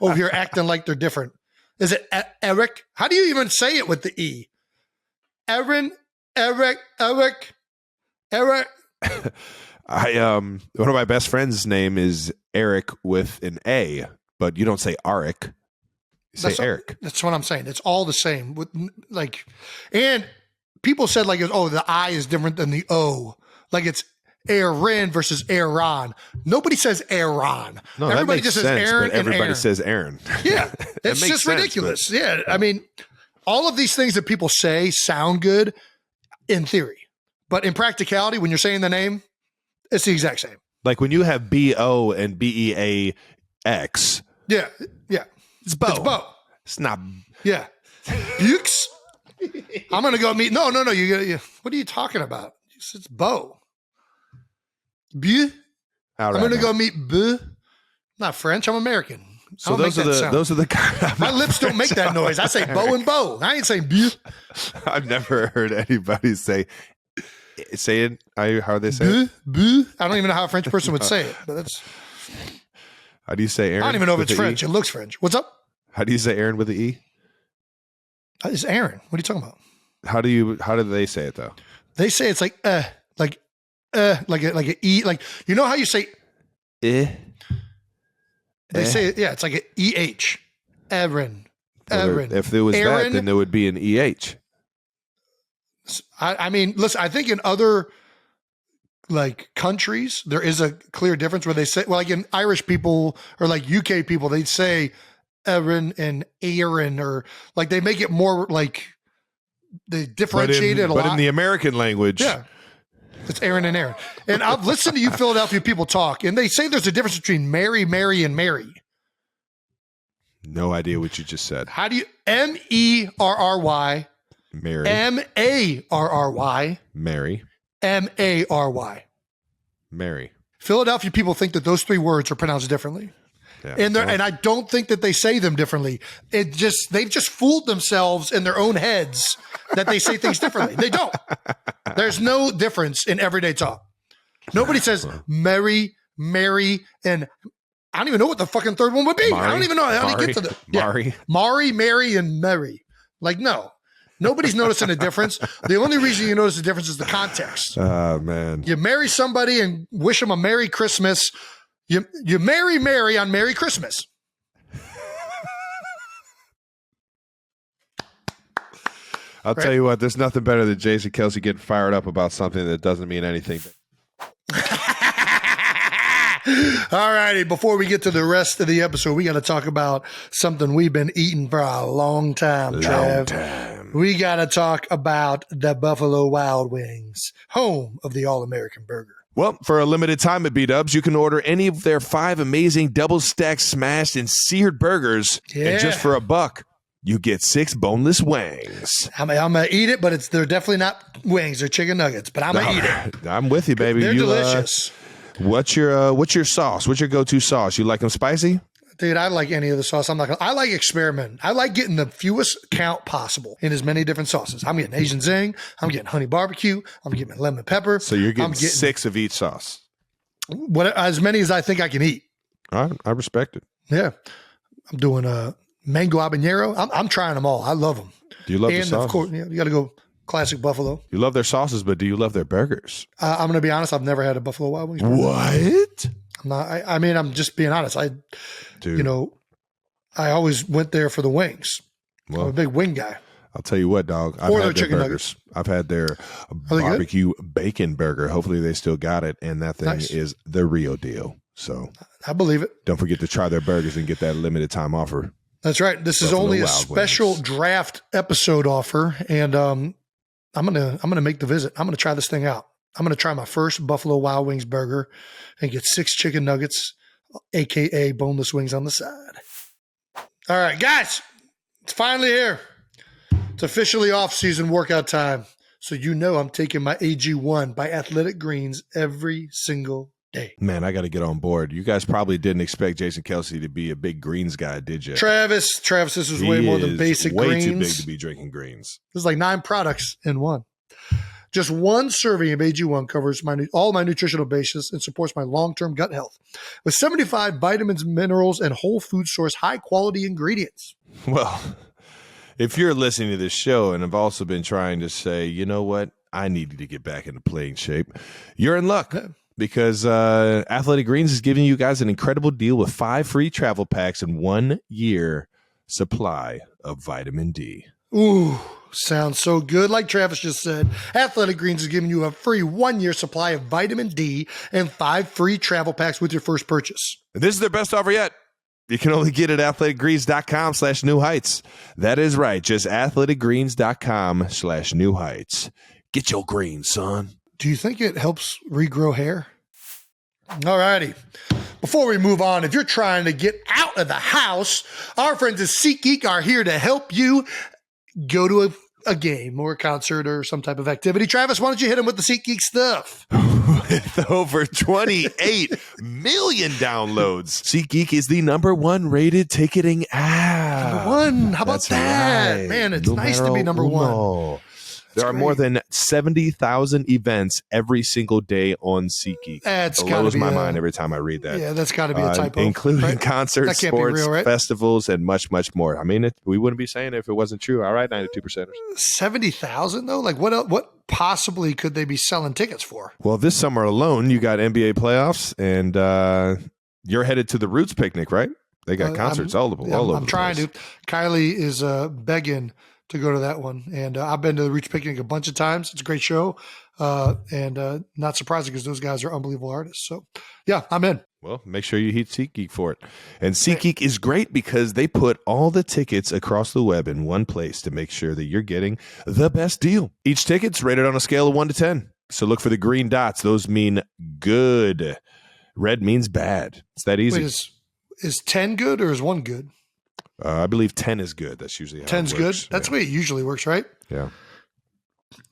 Over here acting like they're different. Is it Eric? How do you even say it with the E? Erin, Eric. One of my best friends' name is Eric with an A, but you don't say Arik. You say Eric. That's what I'm saying. It's all the same. And people said like, oh, the I is different than the O. Like it's Erin versus Aaron. Nobody says Aaron. No, everybody just says sense, Aaron. But everybody Aaron. says Aaron. Yeah, it's just ridiculous. Yeah, I mean, all of these things that people say sound good in theory, but in practicality, when you're saying the name, it's the exact same. Like when you have B-O and B-E-A-X. Yeah. It's Bo. It's Bo. It's not. Yeah. Bukes. I'm going to go meet. No. What are you talking about? It's Bo. Bu. I'm going to go meet Bu. I'm not French. I'm American. So those are the kind. My lips don't make that noise. I say Bo and Bo. I ain't saying Bu. I've never heard anybody say it. How they say it? Bu. I don't even know how a French person would say it. But that's. How do you say Aaron? I don't even know if it's French. It looks French. What's up? How do you say Aaron with the E? It's Aaron. What are you talking about? How do they say it though? They say it's like like an E, like you know how you say They say it, yeah, it's like an EH. Erin. If there was Aaron, that, then there would be an EH. I mean, listen, I think in other like countries, there is a clear difference where they say, well, like in Irish people or like UK people, they say Erin and Aaron, or like they make it more like they differentiate it a lot. But in the American language, yeah, it's Aaron and Aaron. And I've listened to you Philadelphia people talk, and they say there's a difference between Mary, and Mary. No idea what you just said. How do you MERRY? Mary. MARRY. Mary. MARY. Mary. Philadelphia people think that those three words are pronounced differently. Yeah. And I don't think that they say them differently. They've just fooled themselves in their own heads that they say things differently. They don't. There's no difference in everyday talk. Nobody says Mary, and I don't even know what the fucking third one would be. I don't even know how to get to the Mari, Mary, and Mary. Like, no. Nobody's noticing a difference. The only reason you notice the difference is the context. Oh, man. You marry somebody and wish them a Merry Christmas. You marry Mary on Merry Christmas. I'll tell you what, there's nothing better than Jason Kelce getting fired up about something that doesn't mean anything. All righty, before we get to the rest of the episode, we got to talk about something we've been eating for a long time, Trev. We got to talk about the Buffalo Wild Wings, home of the All-American Burger. Well, for a limited time at B-Dubs, you can order any of their 5 amazing double-stacked smashed and seared burgers. Yeah. And just for $1, you get 6 boneless wings. I'm going to eat it, but they're definitely not wings. They're chicken nuggets, but I'm going to eat it. I'm with you, baby. They're delicious. What's your sauce? What's your go-to sauce? You like them spicy? Dude, I like any of the sauce. I like experimenting. I like getting the fewest count possible in as many different sauces. I'm getting Asian zing. I'm getting honey barbecue. I'm getting lemon pepper. So you're getting 6 of each sauce. As many as I think I can eat. I respect it. Yeah. I'm doing a mango habanero. I'm trying them all. I love them. Do you love the And sauces? of course, you got to go classic buffalo. You love their sauces, but do you love their burgers? I'm going to be honest. I've never had a Buffalo Wild Wings burger. What? I'm not. I mean, I'm just being honest. Dude. I always went there for the wings. I'm a big wing guy. I'll tell you what, dog. I've had their burgers. I've had their barbecue bacon burger. Hopefully they still got it. And that thing is the real deal. So I believe it. Don't forget to try their burgers and get that limited time offer. That's right. This is only a special draft episode offer. And I'm gonna make the visit. I'm gonna try this thing out. I'm gonna try my first Buffalo Wild Wings burger and get 6 chicken nuggets, aka boneless wings on the side. All right, guys, it's finally here. It's officially off-season workout time. So I'm taking my AG1 by Athletic Greens every single day. Man, I got to get on board. You guys probably didn't expect Jason Kelce to be a big greens guy, did you? Travis, this is way more than basic greens. Way too big to be drinking greens. There's like 9 products in one. Just one serving of AG1 covers all my nutritional bases and supports my long-term gut health with 75 vitamins, minerals, and whole food source high-quality ingredients. Well, if you're listening to this show and have also been trying to say, you know what, I need to get back into playing shape, you're in luck because Athletic Greens is giving you guys an incredible deal with 5 free travel packs and 1 year supply of vitamin D. Ooh, sounds so good. Like Travis just said, Athletic Greens is giving you a free 1-year supply of vitamin D and 5 free travel packs with your first purchase. And this is their best offer yet. You can only get it at athleticgreens.com/new heights. That is right. Just athleticgreens.com/new heights. Get your greens, son. Do you think it helps regrow hair? All righty. Before we move on, if you're trying to get out of the house, our friends at SeatGeek are here to help you go to a game or a concert or some type of activity. Travis, why don't you hit him with the SeatGeek stuff? With over 28 million downloads, SeatGeek is the #1 rated ticketing app. Number one. How about that? Right. Man, it's nice to be number one. There are more than 70,000 events every single day on SeatGeek. That's it got to blows be my mind every time I read that. Yeah, that's got to be a typo. Including concerts, sports, real, right? festivals, and much, much more. I mean, we wouldn't be saying it if it wasn't true. All right, 92%ers. 70,000 though? Like what possibly could they be selling tickets for? Well, this summer alone, you got NBA playoffs, and you're headed to the Roots picnic, right? They got concerts all over. I'm trying to. Kylie is begging to go to that one. And I've been to the Roots Picnic a bunch of times. It's a great show. And not surprising because those guys are unbelievable artists. So, yeah, I'm in. Well, make sure you hit SeatGeek for it. And SeatGeek is great because they put all the tickets across the web in one place to make sure that you're getting the best deal. Each ticket's rated on a scale of 1 to 10. So look for the green dots. Those mean good. Red means bad. It's that easy. Wait, is 10 good or is 1 good? I believe 10 is good. That's usually how 10's it works. good. That's the way it usually works, right? Yeah.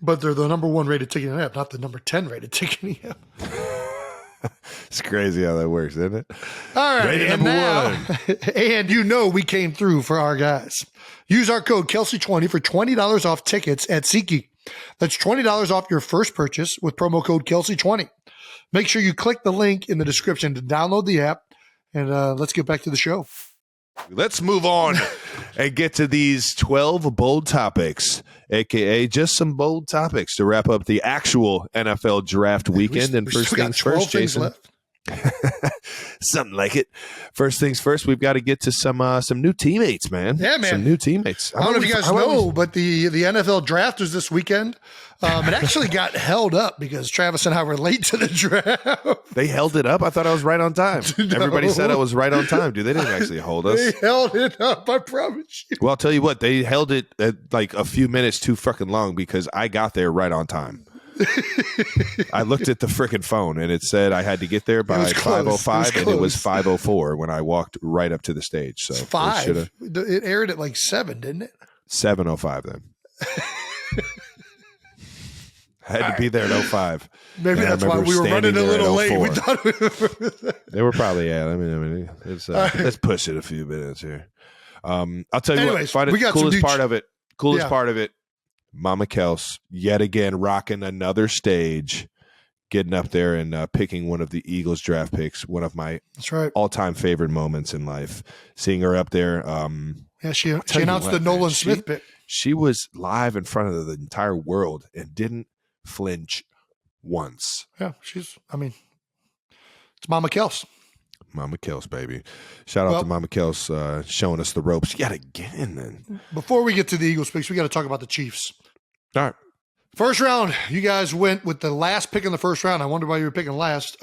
But they're the #1 rated ticketing app, not the number 10 rated ticketing app. It's crazy how that works, isn't it? All right. Rated and now, #1. and we came through for our guys. Use our code Kelce20 for $20 off tickets at SeatGeek. That's $20 off your first purchase with promo code Kelce20. Make sure you click the link in the description to download the app. And let's get back to the show. Let's move on and get to these 12 bold topics, a.k.a. just some bold topics to wrap up the actual NFL draft weekend. And first things first, Jason. Something like it. First things first, we've got to get to some new teammates, man. Yeah, man. Some new teammates. I don't know if you guys know, but the NFL draft was this weekend. It actually got held up because Travis and I were late to the draft. They held it up? I thought I was right on time. No. Everybody said I was right on time. Dude, they didn't actually hold us. They held it up, I promise you. Well, I'll tell you what, they held it at like a few minutes too fucking long because I got there right on time. I looked at the freaking phone and it said I had to get there by 5:05 and it was 5:04 when I walked right up to the stage. So it's 5. It aired at like 7, didn't it? 7:05 then. I had to be there at 05. Maybe that's why we were running a little late. We thought they were probably, yeah. I mean, let's push it a few minutes here. I'll tell you what, find it the coolest part of it. Coolest part of it. Mama Kelce yet again rocking another stage. getting up there and picking one of the Eagles draft picks. One of my all-time favorite moments in life. Seeing her up there. She announced the Nolan Smith pick. She was live in front of the entire world and didn't flinch once. Yeah, it's Mama Kelce. Mama Kelce, baby. Shout out to Mama Kelce showing us the ropes yet again. Then before we get to the Eagles picks, we got to talk about the Chiefs. All right. First round, you guys went with the last pick in the first round. I wonder why you were picking last.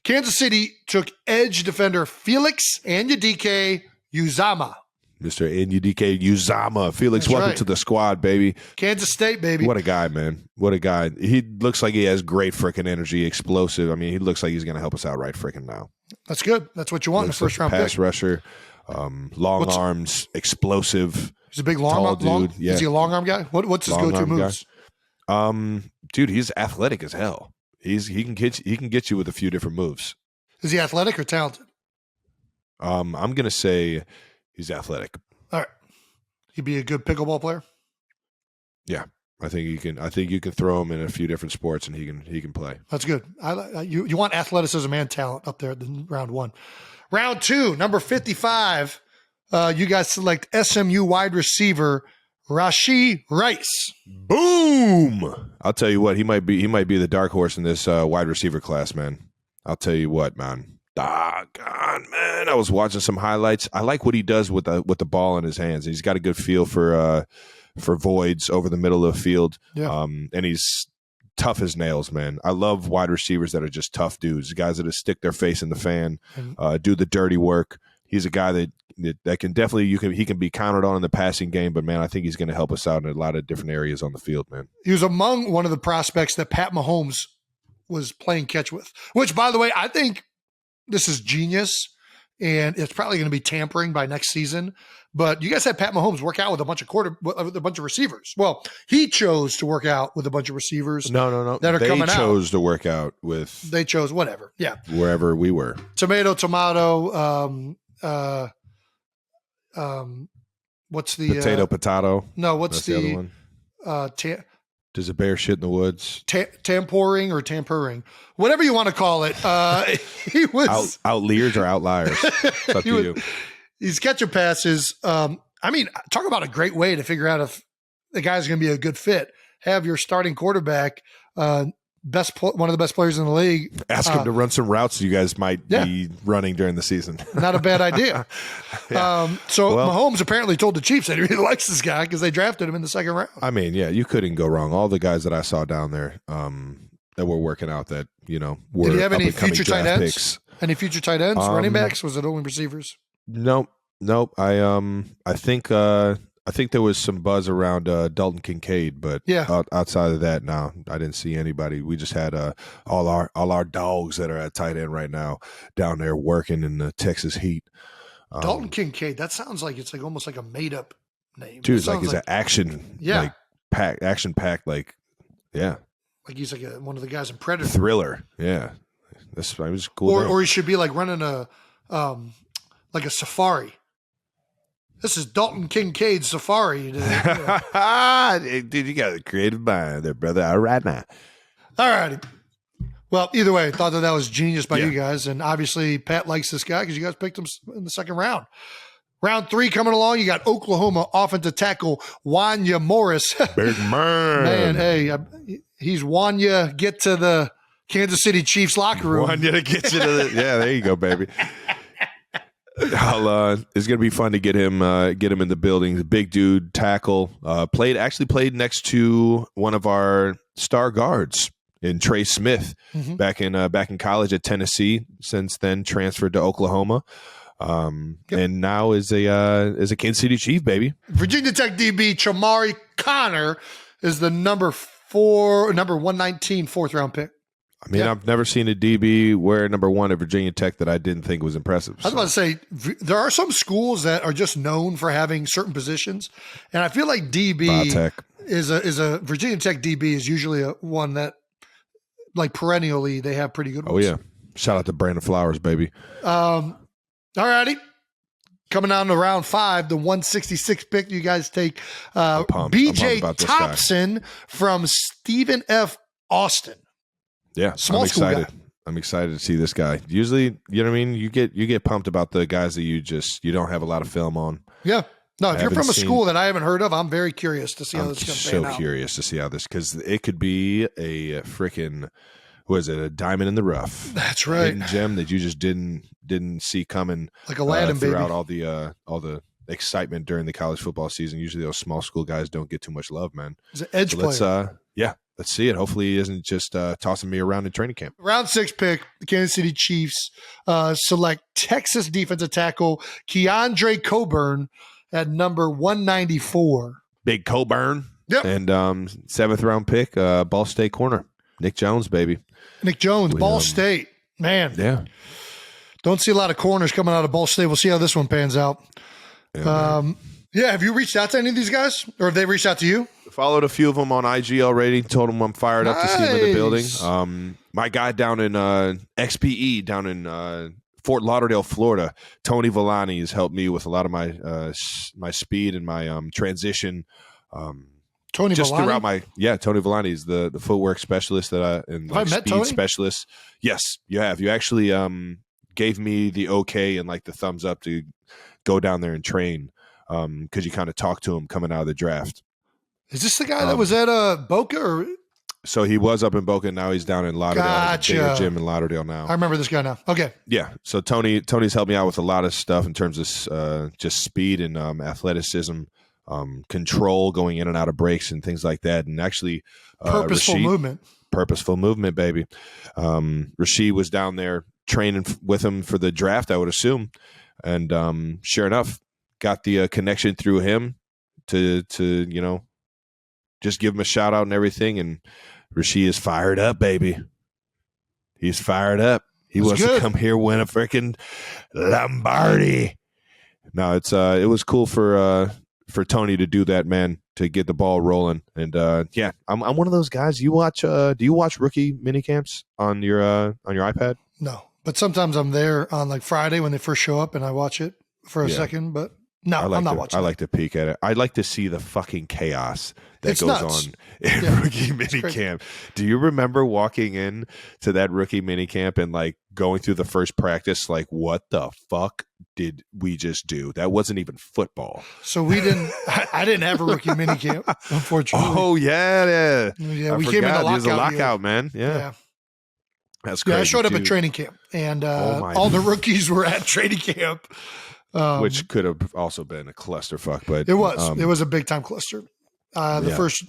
Kansas City took edge defender Felix Anudike-Uzomah. Mr. Anudike-Uzomah. Felix, welcome to the squad, baby. Kansas State, baby. What a guy, man. What a guy. He looks like he has great freaking energy, explosive. I mean, he looks like he's going to help us out right freaking now. That's good. That's what you want in the first round pass pick. Rusher, long arms, explosive. He's a big long dude. Yeah. Is he a long arm guy? What's his go-to moves? Dude, he's athletic as hell. He can get you with a few different moves. Is he athletic or talented? I'm going to say he's athletic. All right. He'd be a good pickleball player? Yeah. I think you can throw him in a few different sports and he can play. That's good. You want athleticism and talent up there in round one. Round two, number 55. You guys select SMU wide receiver Rashee Rice. Boom! I'll tell you what, he might be the dark horse in this wide receiver class, man. I'll tell you what, man. Doggone, man. I was watching some highlights. I like what he does with the ball in his hands. He's got a good feel for voids over the middle of the field. Yeah. And he's tough as nails, man. I love wide receivers that are just tough dudes, guys that stick their face in the fan, do the dirty work. He's a guy that can definitely he can be counted on in the passing game, but man, I think he's going to help us out in a lot of different areas on the field, man. He was among one of the prospects that Pat Mahomes was playing catch with, which, by the way, I think this is genius, and it's probably going to be tampering by next season. But you guys had Pat Mahomes work out with a bunch of receivers. Well, he chose to work out with a bunch of receivers. No. That are coming out. They chose to work out with. They chose whatever. Yeah. Wherever we were. Tomato. What's the potato? No, what's the other one? Does a bear shit in the woods? Tampering or tampering, whatever you want to call it. He was outliers or outliers. It's up to you. He's catching passes. Talk about a great way to figure out if the guy's going to be a good fit. Have your starting quarterback, one of the best players in the league. Ask him to run some routes you guys might be running during the season. Not a bad idea. Mahomes apparently told the Chiefs that he really likes this guy because they drafted him in the second round. I mean, yeah, you couldn't go wrong. All the guys that I saw down there that were working out that, were Did he have any future tight ends? Picks. Any future tight ends? Running backs? Was it only receivers? Nope. I think there was some buzz around Dalton Kincaid, but outside of that, no, I didn't see anybody. We just had all our dogs that are at tight end right now down there working in the Texas heat. Dalton Kincaid. That sounds like it's like almost like a made up name. Dude, it's like he's an action, action packed, like he's like one of the guys in Predator. Thriller, yeah. It was cool. Or he should be like running a safari. This is Dalton Kincaid's safari. Dude, you got a creative mind there, brother. All right now. All righty. Well, either way, I thought that was genius by you guys. And obviously, Pat likes this guy because you guys picked him in the second round. Round three coming along, you got Oklahoma offensive tackle Wanya Morris. Big man. Man, hey, he's Wanya get to the Kansas City Chiefs locker room. Wanya to get you to the – yeah, there you go, baby. It's gonna be fun to get him in the building. The big dude, tackle, played next to one of our star guards in Trey Smith back in college at Tennessee. Since then, transferred to Oklahoma, and now is a Kansas City Chief, baby. Virginia Tech DB Chamari Connor is the number 119 fourth round pick. I mean, I've never seen a DB wear number 1 at Virginia Tech that I didn't think was impressive. I was about to say, there are some schools that are just known for having certain positions. And I feel like DB is a Virginia Tech DB is usually a one that, like, perennially they have pretty good ones. Oh, yeah. Shout out to Brandon Flowers, baby. All righty. Coming on to round 5, the 166 pick, you guys take B.J. Thompson from Stephen F. Austin. Yeah, Small I'm school excited. guy. I'm excited to see this guy. Usually, you know what I mean? You get pumped about the guys that you don't have a lot of film on. Yeah. No, if you're haven't from a seen- school that I haven't heard of, I'm very curious to see how I'm this is going to pan so out. curious to see how this, because it could be a freaking, was it a diamond in the rough? That's A right. hidden gem that you just didn't see coming Like Aladdin, throughout baby. all the excitement during the college football season. Usually those small school guys don't get too much love, man. He's an edge So player. let's see it. Hopefully he isn't just tossing me around in training camp. Round 6 pick, the Kansas City Chiefs select Texas defensive tackle Keandre Coburn at number 194. Big Coburn. Yep. And 7th round pick, Ball State corner, Nick Jones, baby. Nick Jones, Ball State. Man, Yeah. don't see a lot of corners coming out of Ball State. We'll see how this one pans out. Yeah, have you reached out to any of these guys? Or have they reached out to you? Followed a few of them on IG already. Told them I'm fired up to see them in the building. Nice. My guy down in XPE, down in Fort Lauderdale, Florida, Tony Villani has helped me with a lot of my speed and my transition. Tony Just Villani? throughout Tony Villani is the footwork specialist and Have I met speed Tony? specialist. Yes, you have. You actually gave me the okay and like the thumbs up to go down there and train because you kind of talked to him coming out of the draft. Is this the guy that was at Boca? Or So he was up in Boca. Now he's down in Lauderdale. Gotcha. Bigger gym in Lauderdale now. I remember this guy now. Okay. Yeah. So Tony's helped me out with a lot of stuff in terms of just speed and athleticism, control, going in and out of breaks and things like that. And actually, Purposeful movement. Baby. Rasheed was down there training with him for the draft, I would assume. And sure enough, got the connection through him to just give him a shout out and everything. And Rasheed is fired up, baby. He's fired up. He That's wants good. to come here, win a freaking Lombardi. No, it was cool for Tony to do that, man, to get the ball rolling. And I'm one of those guys. You watch? Do you watch rookie mini camps on your iPad? No. But sometimes I'm there on like Friday when they first show up and I watch it for a second. But no, I'm not watching I it. like to peek at it. I like to see the fucking chaos that It's goes nuts. on in Yeah. rookie mini crazy. camp. Do you remember walking in to that rookie mini camp and like going through the first practice? Like, what the fuck did we just do? That wasn't even football. So we didn't, I didn't have a rookie mini camp, unfortunately. Oh yeah. Yeah, I we came in the forgot. There's a lockout. lockout, man. Yeah. Yeah. That's Yeah, crazy. I showed up at too. training camp and Oh my- all the rookies were at training camp. Which could have also been a clusterfuck, but It was a big time cluster. The Yeah. first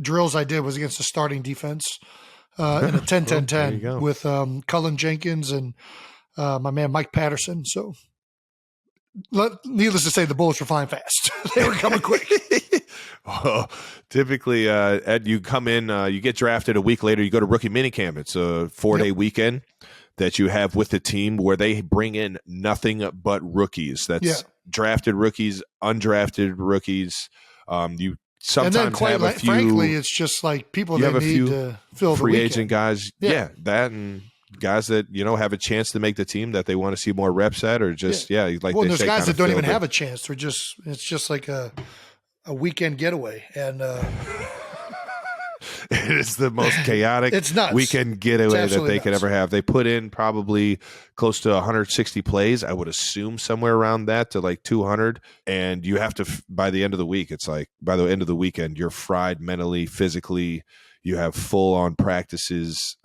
drills I did was against the starting defense in a there you 10-10-10 go. with Cullen Jenkins and my man Mike Patterson. So needless to say, the bullets were flying fast. They were coming quick. Well, typically, Ed, you come in, you get drafted a week later, you go to rookie minicamp. It's a 4-day weekend that you have with the team where they bring in nothing but rookies. That's drafted rookies, undrafted rookies. You sometimes and then quite have a few. frankly, it's just like people you that have a need few to fill the free weekend. agent guys. Yeah. That and guys that have a chance to make the team that they want to see more reps at, or just like Well, they there's say, guys kind that of don't fill even the- have a chance. It's just like a weekend getaway, and It is the most chaotic It's nuts. weekend getaway that absolutely they could nuts. ever have. They put in probably close to 160 plays. I would assume somewhere around that to like 200. And you have to, by the end of the week, it's like by the end of the weekend, you're fried mentally, physically. You have full on practices,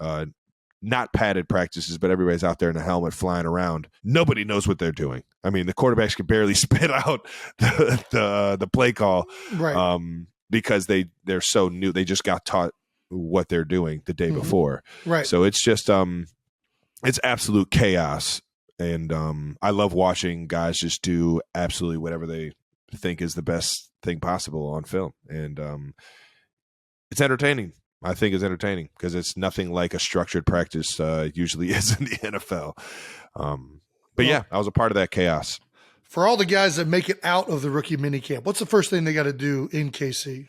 not padded practices, but everybody's out there in a helmet flying around. Nobody knows what they're doing. I mean, the quarterbacks can barely spit out the play call. right. Because they're so new. They just got taught what they're doing the day Mhm. before. Right. So it's just it's absolute chaos. And I love watching guys just do absolutely whatever they think is the best thing possible on film. And it's entertaining. I think it's entertaining because it's nothing like a structured practice usually is in the NFL. But yeah, I was a part of that chaos. For all the guys that make it out of the rookie minicamp, what's the first thing they got to do in KC?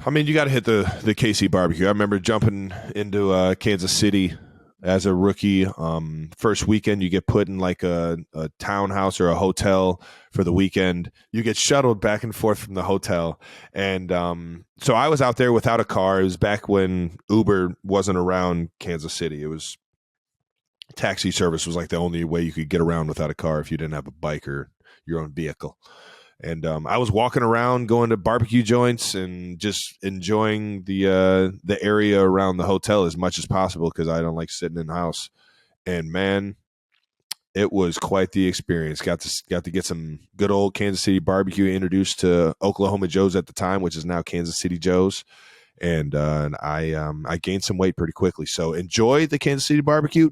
I mean, you got to hit the KC barbecue. I remember jumping into Kansas City as a rookie. First weekend, you get put in like a townhouse or a hotel for the weekend. You get shuttled back and forth from the hotel. And so I was out there without a car. It was back when Uber wasn't around Kansas City. It was taxi service was like the only way you could get around without a car if you didn't have a bike or your own vehicle. And I was walking around, going to barbecue joints, and just enjoying the area around the hotel as much as possible because I don't like sitting in the house. And man, it was quite the experience. Got to get some good old Kansas City barbecue. Introduced to Oklahoma Joe's at the time, which is now Kansas City Joe's, and I gained some weight pretty quickly. So enjoy the Kansas City barbecue.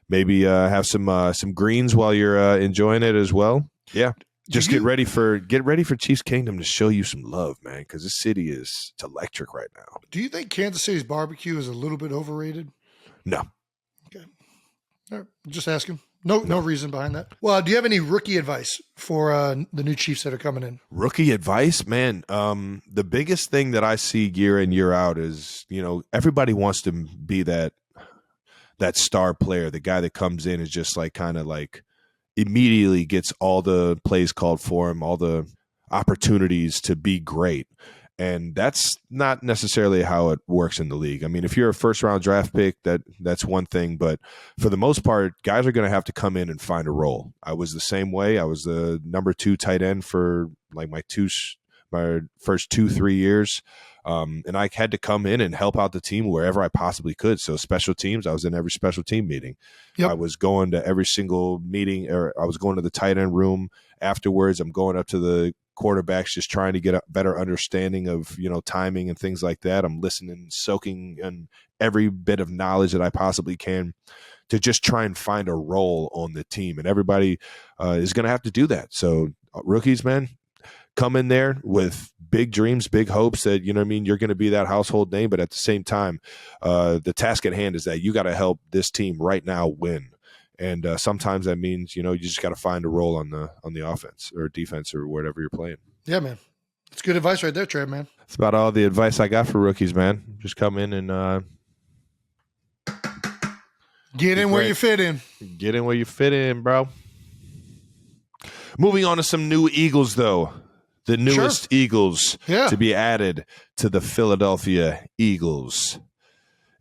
Maybe have some greens while you're enjoying it as well. Yeah. Just get ready for Chiefs Kingdom to show you some love, man, because this city it's electric right now. Do you think Kansas City's barbecue is a little bit overrated? No. Okay. All right. Just asking. No reason behind that. Well, do you have any rookie advice for the new Chiefs that are coming in? Rookie advice, man. The biggest thing that I see year in, year out is, everybody wants to be that star player, the guy that comes in is just like kind of like immediately gets all the plays called for him, all the opportunities to be great. And that's not necessarily how it works in the league. I mean, if you're a first-round draft pick, that's one thing. But for the most part, guys are going to have to come in and find a role. I was the same way. I was the number 2 tight end for like my first 2-3 years. And I had to come in and help out the team wherever I possibly could. So special teams, I was in every special team meeting. Yep. I was going to every single meeting, or I was going to the tight end room afterwards. I'm going up to the quarterbacks, just trying to get a better understanding of, timing and things like that. I'm listening, soaking in every bit of knowledge that I possibly can to just try and find a role on the team. And everybody is going to have to do that. So rookies, man, come in there with big dreams, big hopes that, you're going to be that household name. But at the same time, the task at hand is that you got to help this team right now win. And sometimes that means, you just got to find a role on the offense or defense or whatever you're playing. Yeah, man. That's good advice right there, Trev, man. That's about all the advice I got for rookies, man. Just come in and get in where you fit in. Get in where you fit in, bro. Moving on to some new Eagles, though. The newest Eagles to be added to the Philadelphia Eagles.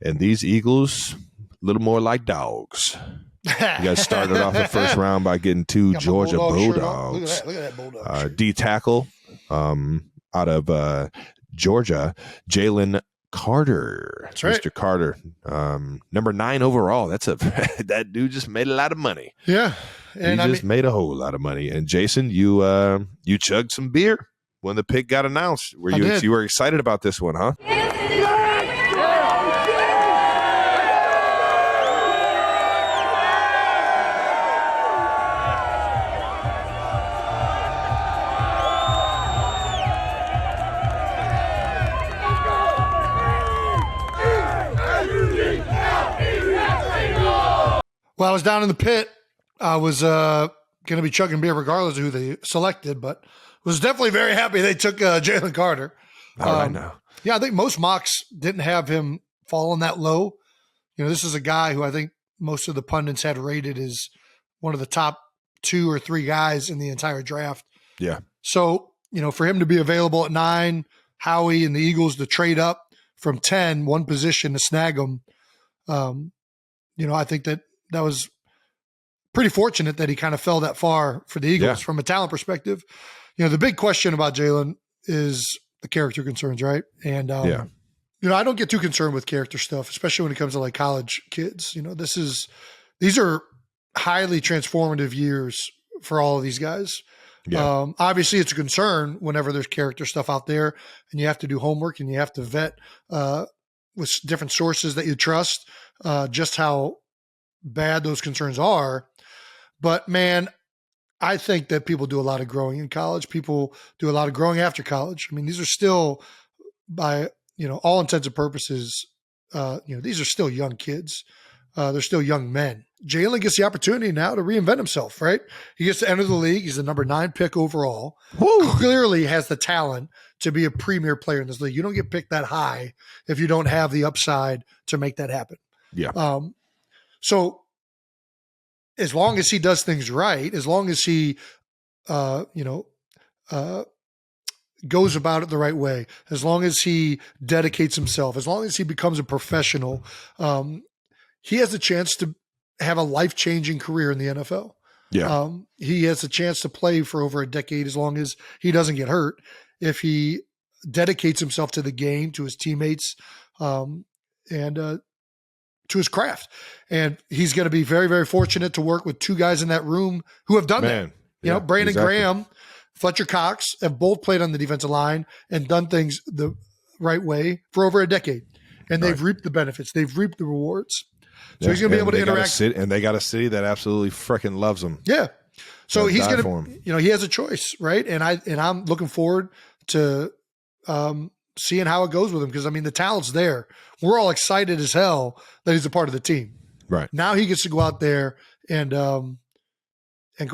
And these Eagles, a little more like dogs. You guys started off the first round by getting 2 Georgia Bulldogs. Look at that Bulldog. D tackle out of Georgia, Jalen Carter. That's right. Mr. Carter. Number 9 overall. That dude just made a lot of money. Yeah. And he made a whole lot of money. And Jason, you chugged some beer when the pick got announced. You were excited about this one, huh? Well, I was down in the pit. I was going to be chugging beer regardless of who they selected, but was definitely very happy they took Jalen Carter. All right now. Yeah, I think most mocks didn't have him falling that low. This is a guy who I think most of the pundits had rated as one of the top 2 or 3 guys in the entire draft. Yeah. So, for him to be available at 9, Howie and the Eagles to trade up from 10, one position to snag him, I think that was pretty fortunate that he kind of fell that far for the Eagles from a talent perspective. The big question about Jalen is the character concerns, right? And, I don't get too concerned with character stuff, especially when it comes to like college kids. These are highly transformative years for all of these guys. Yeah. Obviously it's a concern whenever there's character stuff out there and you have to do homework and you have to vet with different sources that you trust just how bad those concerns are. But man, I think that people do a lot of growing in college. People do a lot of growing after college. I mean, these are still, by all intents and purposes, these are still young kids. They're still young men. Jalen gets the opportunity now to reinvent himself, right? He gets to enter the league. He's the number 9 pick overall. Woo! Clearly has the talent to be a premier player in this league. You don't get picked that high if you don't have the upside to make that happen. Yeah. So as long as he does things right, as long as he, goes about it the right way, as long as he dedicates himself, as long as he becomes a professional, he has a chance to have a life-changing career in the NFL. Yeah. He has a chance to play for over a decade as long as he doesn't get hurt. If he dedicates himself to the game, to his teammates, and to his craft. And he's going to be very, very fortunate to work with two guys in that room who have done that. You know, Brandon Graham, Fletcher Cox have both played on the defensive line and done things the right way for over a decade. And they've reaped the benefits. They've reaped the rewards. So he's going to be able to interact. And they got a city that absolutely freaking loves him. Yeah. So he's going to, he has a choice, right? And I'm looking forward to seeing how it goes with him, because I mean the talent's there. We're all excited as hell that he's a part of the team. Right. Now he gets to go out there and go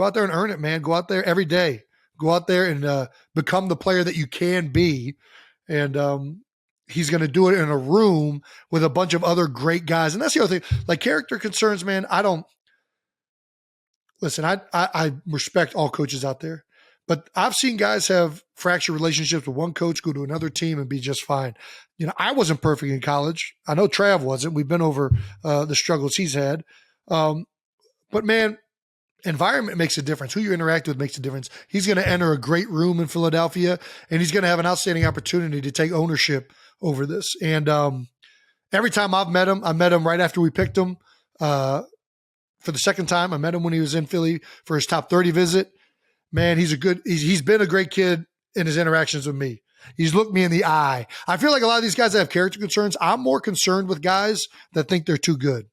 out there and earn it, man. Go out there every day. Go out there and become the player that you can be. And he's going to do it in a room with a bunch of other great guys. And that's the other thing. Like character concerns, man, I respect all coaches out there. But I've seen guys have fractured relationships with one coach, go to another team and be just fine. You know, I wasn't perfect in college. I know Trav wasn't. We've been over the struggles he's had. But man, environment makes a difference. Who you interact with makes a difference. He's going to enter a great room in Philadelphia, and he's going to have an outstanding opportunity to take ownership over this. And every time I met him right after we picked him for the second time. I met him when he was in Philly for his top 30 visit. Man, he's been a great kid in his interactions with me. He's looked me in the eye. I feel like a lot of these guys that have character concerns, I'm more concerned with guys that think they're too good.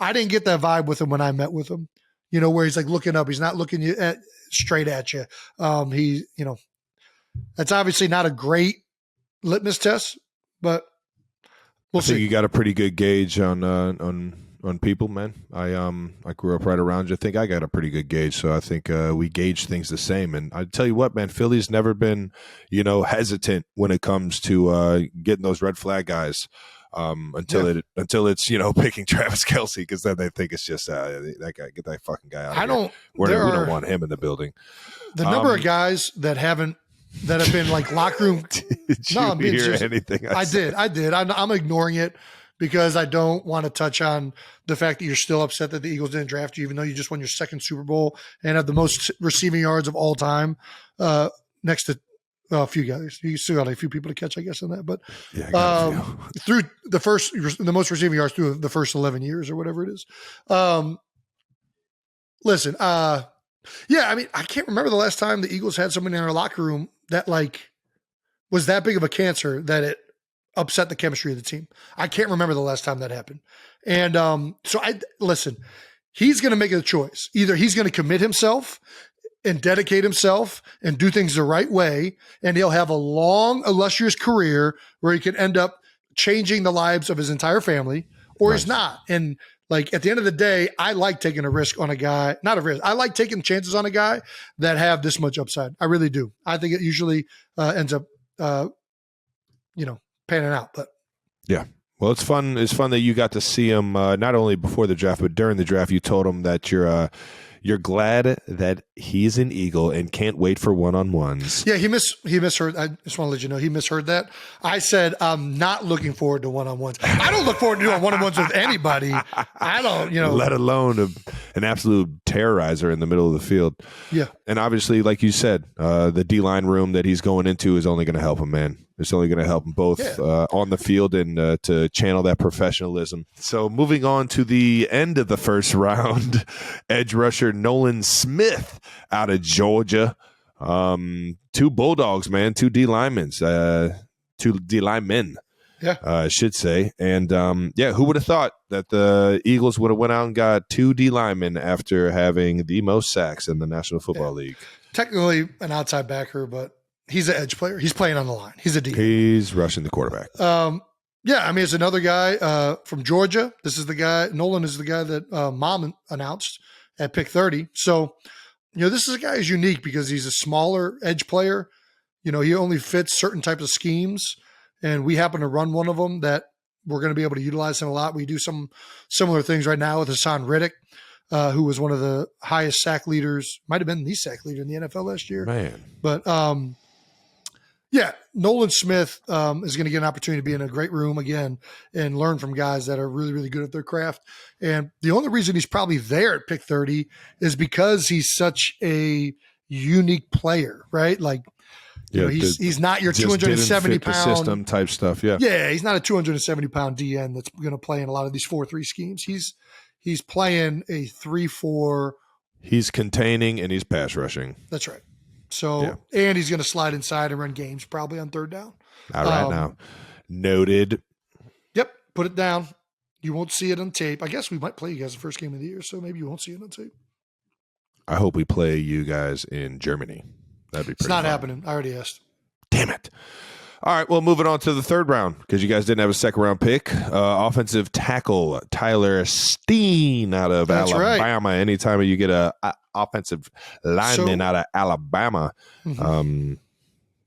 I didn't get that vibe with him when I met with him, you know, where he's like looking up. He's not looking straight at you. That's obviously not a great litmus test, but we'll see. I think you got a pretty good gauge on people, man. I grew up right around you. I think I got a pretty good gauge, so I think we gauge things the same. And I tell you what, man, Philly's never been, hesitant when it comes to getting those red flag guys until it's picking Travis Kelce, because then they think it's just that guy, get that fucking guy out. We don't want him in the building. The number of guys that have been like locker room. Did you hear anything? I did. I'm ignoring it because I don't want to touch on the fact that you're still upset that the Eagles didn't draft you, even though you just won your second Super Bowl and have the most receiving yards of all time, next to a few guys. You still got a few people to catch, I guess, on that. But through the most receiving yards through the first 11 years or whatever it is. Listen, I mean, I can't remember the last time the Eagles had somebody in our locker room that was that big of a cancer that it upset the chemistry of the team. I can't remember the last time that happened. And listen, he's going to make a choice. Either he's going to commit himself and dedicate himself and do things the right way, and he'll have a long, illustrious career where he can end up changing the lives of his entire family, or he's not. And at the end of the day, I like taking a risk on a guy, not a risk. I like taking chances on a guy that have this much upside. I really do. I think it usually ends up, panning out. But yeah, well, it's fun. It's fun that you got to see him not only before the draft, but during the draft. You told him that you're glad that he's an Eagle and can't wait for one-on-ones. Yeah, he misheard. I just want to let you know he misheard that. I said I'm not looking forward to one-on-ones. I don't look forward to doing one-on-ones with anybody. I don't, let alone an absolute terrorizer in the middle of the field. Yeah, and obviously, like you said, the D-line room that he's going into is only going to help him, man. It's only going to help them both on the field and to channel that professionalism. So moving on to the end of the first round, edge rusher Nolan Smith out of Georgia. Two Bulldogs, man, two D-linemen. I should say. And, who would have thought that the Eagles would have went out and got two D-linemen after having the most sacks in the National Football League? Technically an outside backer, but he's an edge player. He's playing on the line. He's a D. He's rushing the quarterback. It's another guy from Georgia. This is the guy. Nolan is the guy that Mom announced at pick 30. So, this is a guy who's unique because he's a smaller edge player. He only fits certain types of schemes, and we happen to run one of them that we're going to be able to utilize him a lot. We do some similar things right now with Hassan Riddick, who was one of the highest sack leaders, might have been the sack leader in the NFL last year. Man. But Nolan Smith is going to get an opportunity to be in a great room again and learn from guys that are really, really good at their craft. And the only reason he's probably there at pick 30 is because he's such a unique player, right? Like, you know, he's not your 270 pound system type stuff. Yeah. Yeah. He's not a 270 pound DN that's going to play in a lot of these 4-3 schemes. He's playing a 3-4. He's containing and he's pass rushing. That's right. So, and he's going to slide inside and run games probably on third down. All right, now. Noted. Yep. Put it down. You won't see it on tape. I guess we might play you guys the first game of the year, so maybe you won't see it on tape. I hope we play you guys in Germany. That'd be pretty It's not fun. happening. I already asked. Damn it. All right, well, moving on to the third round because you guys didn't have a second round pick. Offensive tackle Tyler Steen out of Alabama. Right. Anytime you get a offensive lineman out of Alabama, you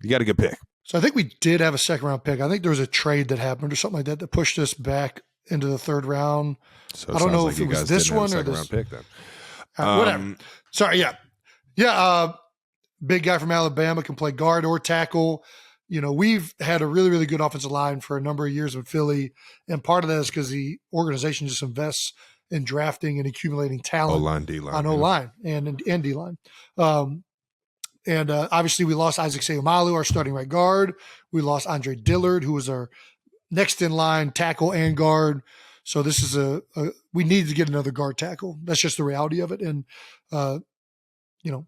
got a good pick. So I think we did have a second round pick. I think there was a trade that happened or something like that that pushed us back into the third round. So I don't know if it was this one or this round pick then. Whatever. Sorry. Yeah. Big guy from Alabama, can play guard or tackle. You know, we've had a really, really good offensive line for a number of years with Philly. And part of that is because the organization just invests in drafting and accumulating talent O-line, D-line, on O-line and D-line. Obviously we lost Isaac Seumalo, our starting right guard. We lost Andre Dillard, who was our next in line tackle and guard. So this is we need to get another guard tackle. That's just the reality of it. And,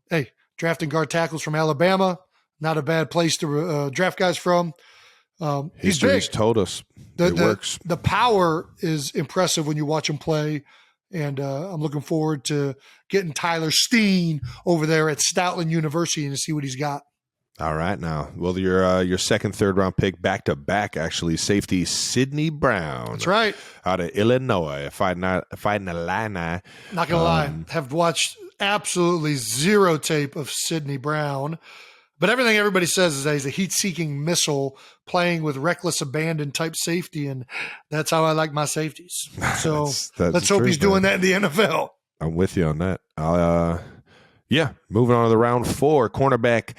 hey, drafting guard tackles from Alabama, not a bad place to draft guys from. History's told us it works. The power is impressive when you watch him play, and I'm looking forward to getting Tyler Steen over there at Stoutland University and to see what he's got. All right, now, well, your second, third round pick back to back, actually, safety Sidney Brown. That's right, out of Illinois, fighting the line. Not gonna lie, have watched absolutely zero tape of Sidney Brown. But everything everybody says is that he's a heat-seeking missile playing with reckless abandon type safety, and that's how I like my safeties. So let's hope he's doing that in the NFL. I'm with you on that. Moving on to the round 4, cornerback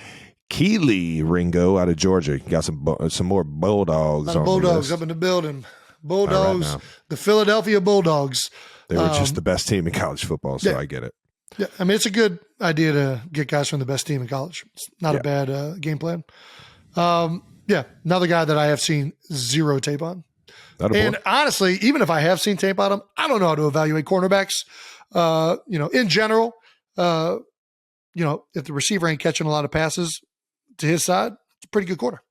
Keely Ringo out of Georgia. You got some more Bulldogs on Bulldogs the list. up in the building. Bulldogs, the Philadelphia Bulldogs. They were just the best team in college football, so I get it. Yeah, I mean, it's a good idea to get guys from the best team in college. It's not a bad game plan. Another guy that I have seen zero tape on. And honestly, even if I have seen tape on him, I don't know how to evaluate cornerbacks. In general, if the receiver ain't catching a lot of passes to his side, it's a pretty good corner.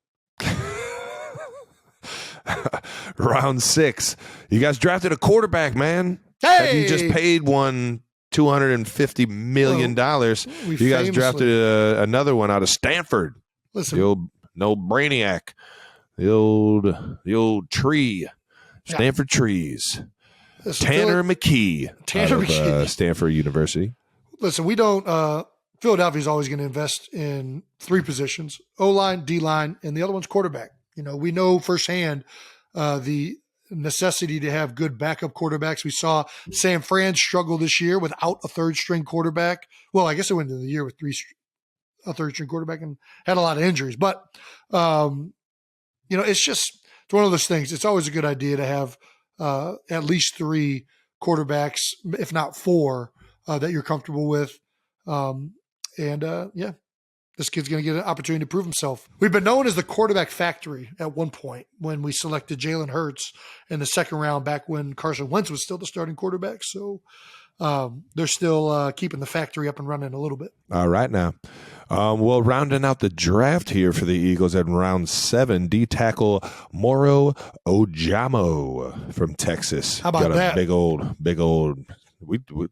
Round 6. You guys drafted a quarterback, man. Hey! You just paid one $250 million. You guys drafted another one out of Stanford. Listen, the old brainiac, the old tree, Stanford trees. Listen, Tanner McKee, Stanford University. Listen, we don't. Philadelphia's always going to invest in 3 positions: O-line, D-line, and the other one's quarterback. We know firsthand the necessity to have good backup quarterbacks. We saw San Fran struggle this year without a third string quarterback. Well, I guess it went into the year with a third string quarterback and had a lot of injuries, but it's one of those things. It's always a good idea to have at least 3 quarterbacks, if not 4, that you're comfortable with. This kid's going to get an opportunity to prove himself. We've been known as the quarterback factory at one point when we selected Jalen Hurts in the second round back when Carson Wentz was still the starting quarterback. So they're still keeping the factory up and running a little bit. All right now. Rounding out the draft here for the Eagles at round 7, D tackle Moro Ojamo from Texas. How about that? Big old.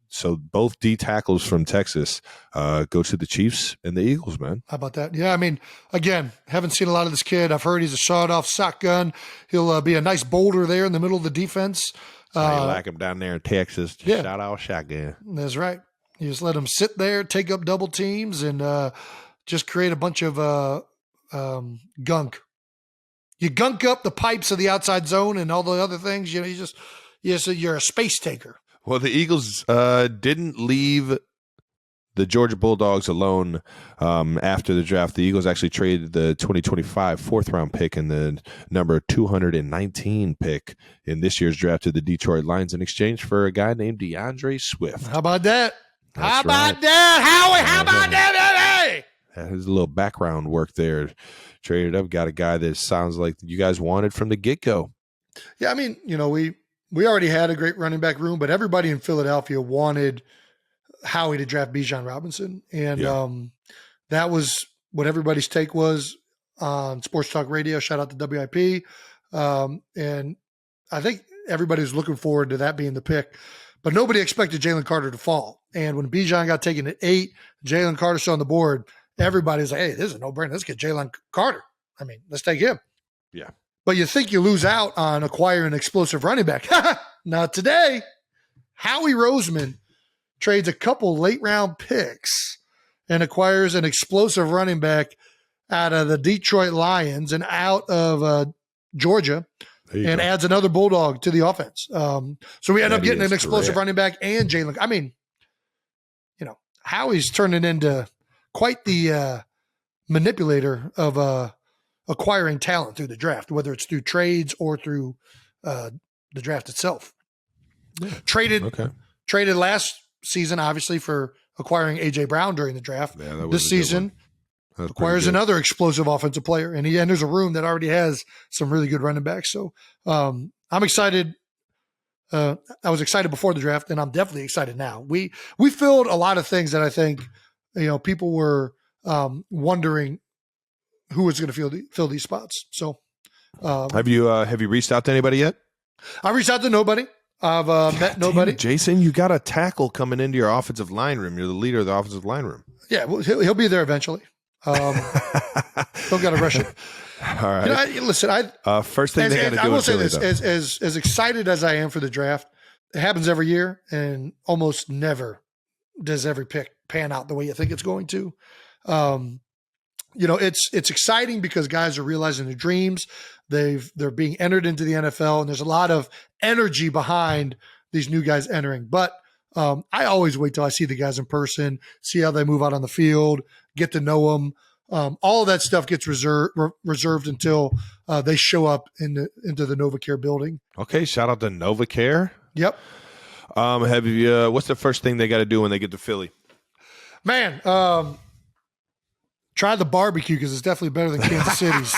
So both D tackles from Texas go to the Chiefs and the Eagles, man. How about that? Yeah, I mean, again, haven't seen a lot of this kid. I've heard he's a sawed-off shotgun. He'll be a nice boulder there in the middle of the defense. You like him down there in Texas. Shot-off shotgun. That's right. You just let him sit there, take up double teams, and just create a bunch of gunk. you gunk up the pipes of the outside zone and all the other things. You know, you're a space taker. Well, the Eagles didn't leave the Georgia Bulldogs alone after the draft. The Eagles actually traded the 2025 fourth-round pick and the number 219 pick in this year's draft to the Detroit Lions in exchange for a guy named DeAndre Swift. How about that? That's How about right. that, Howie? How about that, Eddie? There's a little background work there. Traded up, got a guy that sounds like you guys wanted from the get-go. Yeah, I mean, you know, we already had a great running back room, but everybody in Philadelphia wanted Howie to draft Bijan Robinson. And that was what everybody's take was on Sports Talk Radio. Shout out to WIP. And I think everybody was looking forward to that being the pick. But nobody expected Jalen Carter to fall. And when Bijan got taken at 8, Jalen Carter still on the board, everybody's like, hey, this is a no-brainer. Let's get Jalen Carter. I mean, let's take him. Yeah. But you think you lose out on acquiring an explosive running back. Not today. Howie Roseman trades a couple late-round picks and acquires an explosive running back out of the Detroit Lions and out of Georgia and adds another Bulldog to the offense. So we end up getting an explosive running back and Jalen. I mean, you know, Howie's turning into quite the manipulator of acquiring talent through the draft, whether it's through trades or through the draft itself. Yeah. Traded last season, obviously, for acquiring A.J. Brown during the draft. Yeah, this season acquires another explosive offensive player, and he enters a room that already has some really good running backs. So I'm excited. I was excited before the draft, and I'm definitely excited now. We filled a lot of things that I think, you know, people were wondering who was going to fill these spots. So have you reached out to anybody yet? I reached out to nobody. I've met nobody. Jason, you got a tackle coming into your offensive line room. You're the leader of the offensive line room. Yeah, well, he'll be there eventually. Don't got to rush it. All right. You know, listen, first thing they got to do. I will say this: as excited as I am for the draft, it happens every year, and almost never does every pick pan out the way you think it's going to. You know, it's exciting because guys are realizing their dreams. They're being entered into the NFL, and there's a lot of energy behind these new guys entering. But I always wait till I see the guys in person, see how they move out on the field, get to know them. All of that stuff gets reserved until they show up into the NovaCare building. Okay, shout out to NovaCare. Yep. Have you? What's the first thing they got to do when they get to Philly? Man, try the barbecue because it's definitely better than Kansas City's.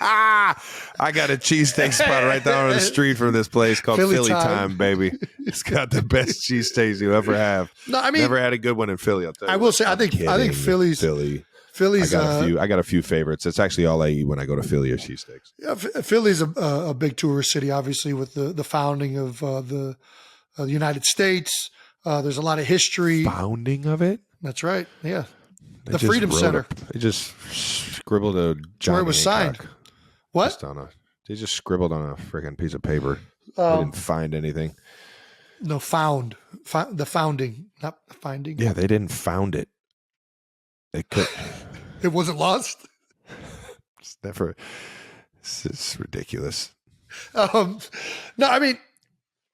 I got a cheesesteak spot right down the street from this place called Philly Time, baby. It's got the best cheesesteaks you ever have. No, I mean, never had a good one in Philly. I'll tell you. I will say, I think Philly's. I got a few favorites. It's actually all I eat when I go to Philly are cheesesteaks. Yeah, Philly's a big tourist city, obviously, with the founding of the United States. There's a lot of history. Founding of it? That's right. Yeah. The Freedom Center. They just scribbled a Johnny where it was signed. What? They just scribbled on a freaking piece of paper. They didn't find anything. No, found. The founding, not finding. Yeah, they didn't found it. They could. It wasn't lost? It's ridiculous. No, I mean,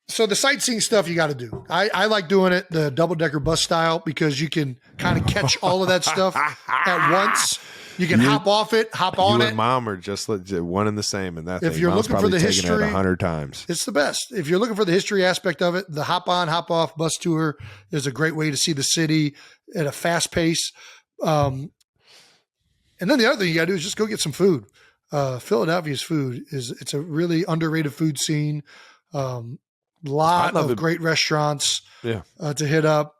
so the sightseeing stuff you got to do. I like doing it the double-decker bus style because you can kind of catch all of that stuff at once. You can hop off it, hop on it. You and Mom are just one and the same in that thing. If you're Mom's looking for the taken history, it 100 times. It's the best. If you're looking for the history aspect of it, the hop on, hop off bus tour is a great way to see the city at a fast pace. And then the other thing you got to do is just go get some food. Philadelphia's food it's a really underrated food scene. Lot of great restaurants to hit up.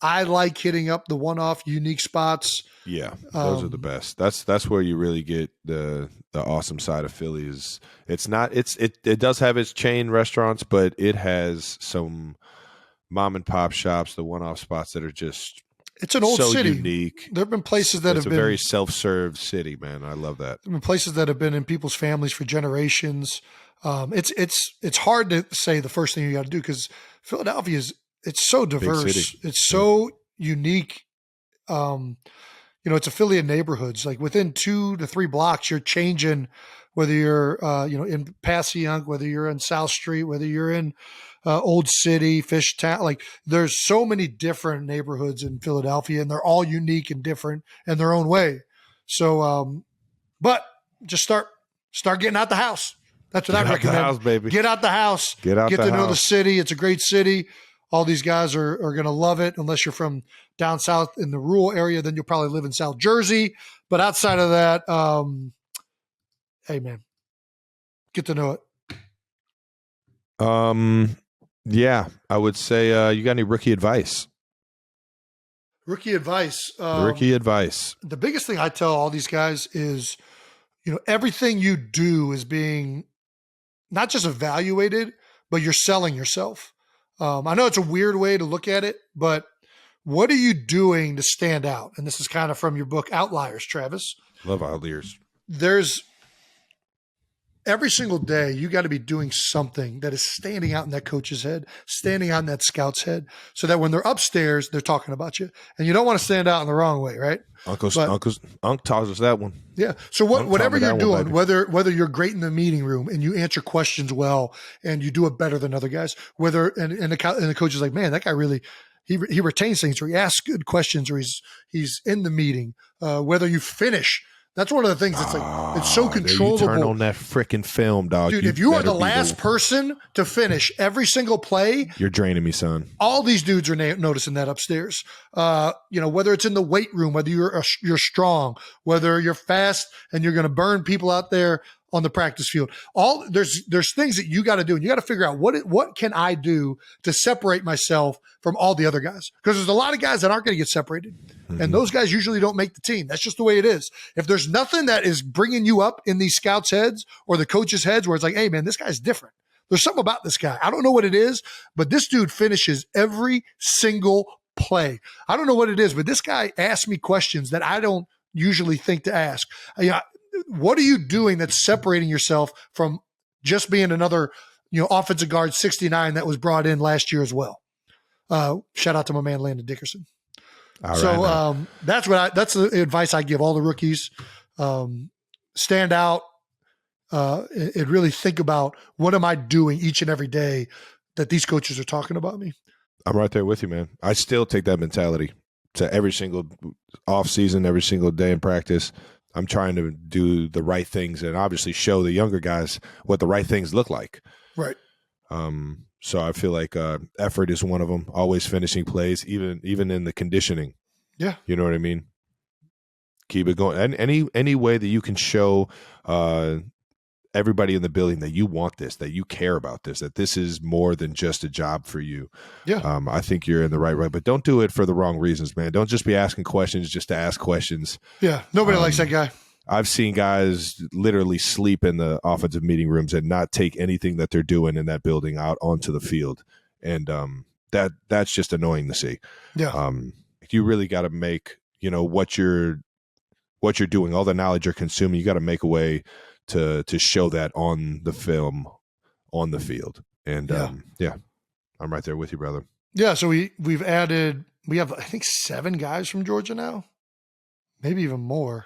I like hitting up the one-off unique spots. Yeah, those are the best. That's where you really get the awesome side of Philly. It does have its chain restaurants, but it has some mom and pop shops, the one-off spots that are just it's an old so city. Unique. There have been places that it's a very self-serve city, man. I love that. There have been places that have been in people's families for generations. It's hard to say the first thing you got to do because Philadelphia it's so diverse. It's so unique. It's affiliate neighborhoods. Like within 2 to 3 blocks, you're changing whether you're, in Passyunk, whether you're in South Street, whether you're in Old City, Fishtown. Like there's so many different neighborhoods in Philadelphia, and they're all unique and different in their own way. So, but just start getting out the house. That's what I recommend. Get out the house, baby. Get out the house. Get to know the city. It's a great city. All these guys are going to love it. Unless you're from down south in the rural area, then you'll probably live in South Jersey. But outside of that, hey man, get to know it. Yeah, I would say you got any rookie advice? Rookie advice. The biggest thing I tell all these guys is, everything you do is being not just evaluated, but you're selling yourself. I know it's a weird way to look at it, but what are you doing to stand out? And this is kind of from your book, Outliers, Travis. Love Outliers. There's every single day you got to be doing something that is standing out in that coach's head, standing out in that scout's head, so that when they're upstairs, they're talking about you. And you don't want to stand out in the wrong way, right? Unc taught us that one. Yeah. So whatever you're doing, whether you're great in the meeting room and you answer questions well and you do it better than other guys, and the coach is like, man, that guy really he retains things, or he asks good questions, or he's in the meeting. Whether you finish. That's one of the things that's like, it's so controllable. You turn on that freaking film, dog. Dude, if you are the last person to finish every single play, you're draining me, son. All these dudes are noticing that upstairs. Whether it's in the weight room, whether you're strong, whether you're fast and you're going to burn people out there on the practice field. There's things that you got to do, and you got to figure out what can I do to separate myself from all the other guys, because there's a lot of guys that aren't going to get separated, and those guys usually don't make the team. That's just the way it is. If there's nothing that is bringing you up in these scouts' heads or the coaches' heads, where it's like, hey man, this guy's different. There's something about this guy. I don't know what it is, but this dude finishes every single play. I don't know what it is, but this guy asks me questions that I don't usually think to ask. What are you doing that's separating yourself from just being another, offensive guard 69 that was brought in last year as well? Shout out to my man Landon Dickerson. That's the advice I give all the rookies. Stand out and really think about, what am I doing each and every day that these coaches are talking about me? I'm right there with you, man. I still take that mentality to every single off season, every single day in practice. I'm trying to do the right things and obviously show the younger guys what the right things look like. Right. So I feel like effort is one of them. Always finishing plays, even in the conditioning. Yeah. You know what I mean? Keep it going. And any way that you can show everybody in the building that you want this, that you care about this, that this is more than just a job for you. Yeah. I think you're in the right way, but don't do it for the wrong reasons, man. Don't just be asking questions just to ask questions. Yeah. Nobody likes that guy. I've seen guys literally sleep in the offensive meeting rooms and not take anything that they're doing in that building out onto the field. And that's just annoying to see. Yeah. You really got to make, what you're doing, all the knowledge you're consuming, you got to make a way to show that on the film, on the field. And I'm right there with you, brother. Yeah. So we have, I think, 7 guys from Georgia now, maybe even more.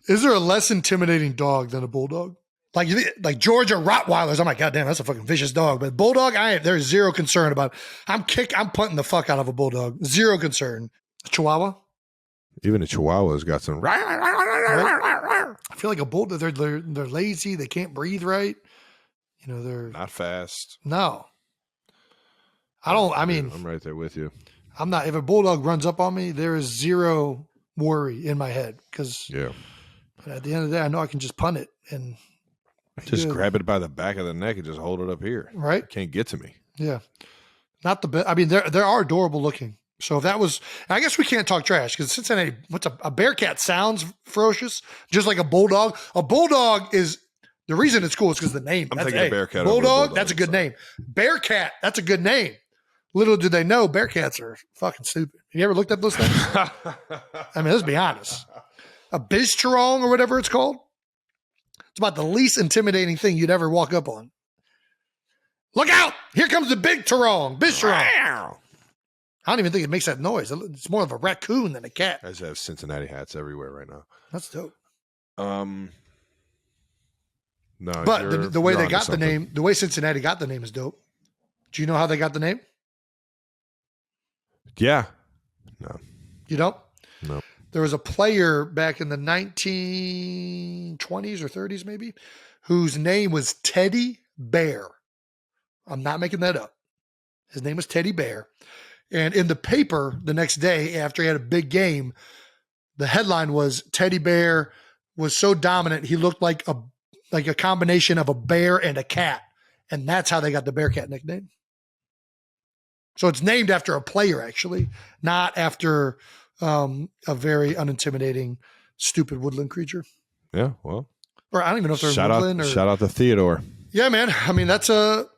Is there a less intimidating dog than a bulldog? Like Georgia Rottweilers, I'm like, God damn, that's a fucking vicious dog. But bulldog, there's zero concern about it. I'm punting the fuck out of a bulldog. Zero concern. A Chihuahua? Even a Chihuahua's got some. Right? I feel like a bulldog, they're lazy. They can't breathe right. They're not fast. No. I'm right there with you. I'm not. If a bulldog runs up on me, there is zero worry in my head, because at the end of the day, I know I can just punt it and just grab it by the back of the neck and just hold it up here. Right? Can't get to me. Yeah. Not the best. I mean, they are adorable looking. So if that was, I guess we can't talk trash, because Cincinnati, a Bearcat sounds ferocious, just like a bulldog. A bulldog is, the reason it's cool is because the name. I'm thinking Bearcat. Bulldog, that's a good name. Bearcat, that's a good name. Little do they know, Bearcats are fucking stupid. Have you ever looked up those things? I mean, let's be honest. A Bizturong or whatever it's called. It's about the least intimidating thing you'd ever walk up on. Look out! Here comes the big Turong. Bizturong. I don't even think it makes that noise. It's more of a raccoon than a cat. I just have Cincinnati hats everywhere right now. That's dope. No, but the way they got the name, the way Cincinnati got the name is dope. Do you know how they got the name? Yeah. No. You don't? No. There was a player back in the 1920s or 30s maybe whose name was Teddy Bear. I'm not making that up. His name was Teddy Bear. And in the paper the next day after he had a big game, the headline was Teddy Bear was so dominant he looked like a combination of a bear and a cat. And that's how they got the Bearcat nickname. So it's named after a player, actually, not after a very unintimidating, stupid woodland creature. Yeah, well. Or I don't even know if they're woodland. Shout out to Theodore. Yeah, man. I mean, that's all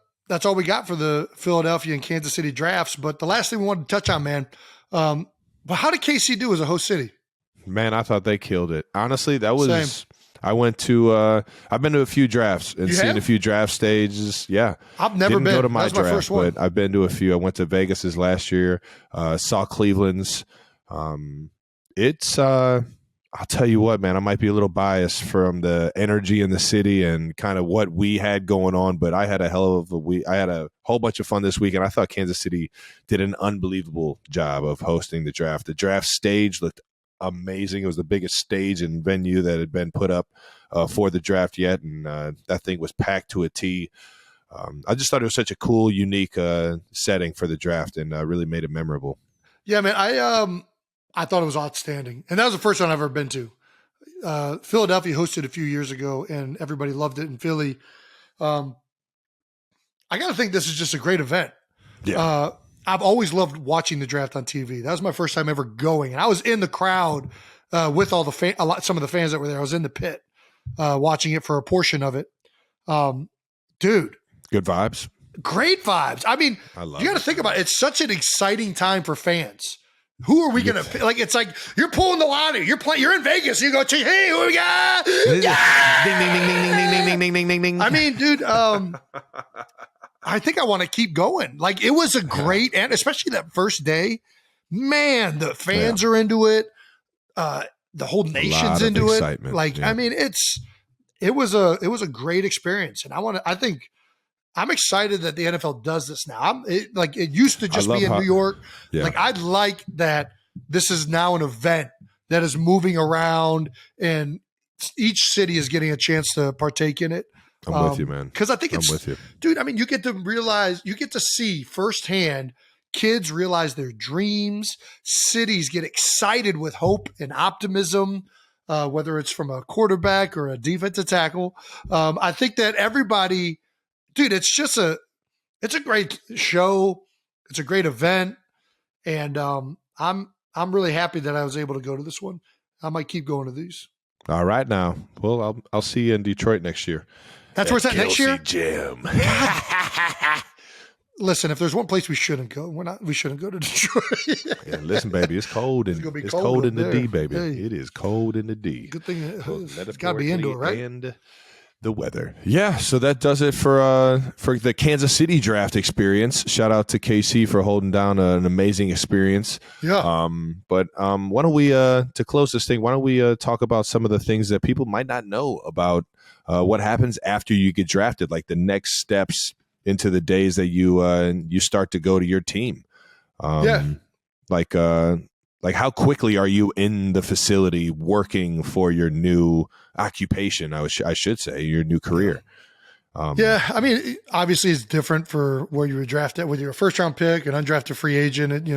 we got for the Philadelphia and Kansas City drafts. But the last thing we wanted to touch on, man, but how did KC do as a host city? Man, I thought they killed it. Honestly, that was... Same. I went to I've been to a few drafts and seen have? a few draft stages. Yeah. I've never Didn't been. go to my That was my draft, first one. but I've been to a few. I went to Vegas's last year, saw Cleveland's. It's I'll tell you what, man, I might be a little biased from the energy in the city and kind of what we had going on, but I had a hell of a week. I had a whole bunch of fun this week, and I thought Kansas City did an unbelievable job of hosting the draft. The draft stage looked amazing. It was the biggest stage and venue that had been put up for the draft yet, and that thing was packed to a T. I just thought it was such a cool, unique setting for the draft, and really made it memorable. Yeah, man. I thought it was outstanding, and that was the first one I've ever been to. Philadelphia hosted a few years ago, and everybody loved it in Philly. I got to think this is just a great event. Yeah. I've always loved watching the draft on TV. That was my first time ever going, and I was in the crowd with all the some of the fans that were there. I was in the pit watching it for a portion of it. Dude, Good vibes. great vibes. I mean, you got to think about it. It's such an exciting time for fans. Who are we going to like? It's like you're pulling the lottery. You're in Vegas. You go, hey, who we got? Yeah! Ding, ding, ding, ding, ding, ding, ding, ding, ding, ding. I mean, dude, I think I want to keep going. Like, it was a great, and especially that first day, man, the fans are into it. The whole nation's into it. Excitement. Like, I mean, it was a great experience. And I think I'm excited that the NFL does this now. It used to just be in New York. Yeah. Like, I'd like that this is now an event that is moving around and each city is getting a chance to partake in it. I'm with you, man. Because I think I'm with you. Dude, I mean, you get to see firsthand kids realize their dreams, cities get excited with hope and optimism, whether it's from a quarterback or a defensive tackle. I think that everybody, dude, it's a great show. It's a great event. And I'm really happy that I was able to go to this one. I might keep going to these. All right, now. Well, I'll see you in Detroit next year. That's where it's at next year. Kelce Jam. Listen, if there's one place we shouldn't go, we shouldn't go to Detroit. Yeah, listen, baby, it's cold It's gonna be it's cold cold up in the there. D, baby. Hey. It is cold in the D. Good thing Both it's got to be indoor, right? And the weather. Yeah, so that does it for the Kansas City draft experience. Shout out to KC for holding down an amazing experience. Yeah. But why don't we to close this thing? Why don't we talk about some of the things that people might not know about what happens after you get drafted, like the next steps into the days that you start to go to your team. Like how quickly are you in the facility working for your new occupation? I should say your new career. I mean, obviously it's different for where you were drafted, whether you're a first round pick, an undrafted free agent. And,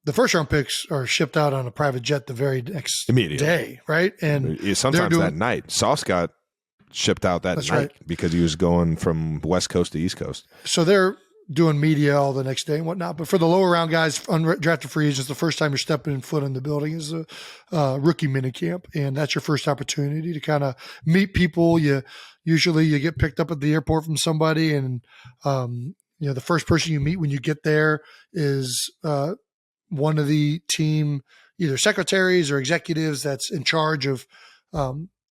the first round picks are shipped out on a private jet the very next day, right? And sometimes that night. Sauce got shipped out that night, right, because he was going from West Coast to East Coast. So they're doing media all the next day and whatnot. But for the lower round guys, undrafted free agents, the first time you're stepping foot in the building is a rookie minicamp. And that's your first opportunity to kind of meet people. Usually you get picked up at the airport from somebody, and the first person you meet when you get there is one of the team, either secretaries or executives that's in charge of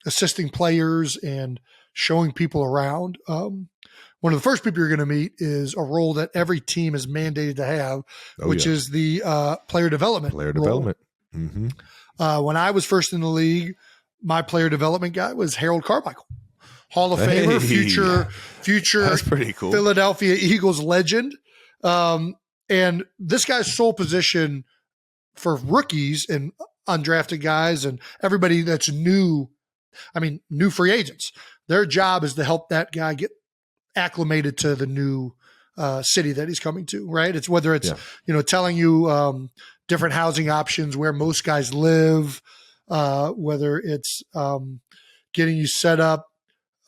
assisting players and showing people around. One of the first people you're going to meet is a role that every team is mandated to have, which is the player development. Mm-hmm. When I was first in the league, my player development guy was Harold Carmichael. Hall of Famer, future That's pretty cool. Philadelphia Eagles legend. And this guy's sole position for rookies and undrafted guys and everybody that's new free agents, their job is to help that guy get acclimated to the new city that he's coming to, right? It's whether it's, telling you different housing options, where most guys live, whether it's getting you set up.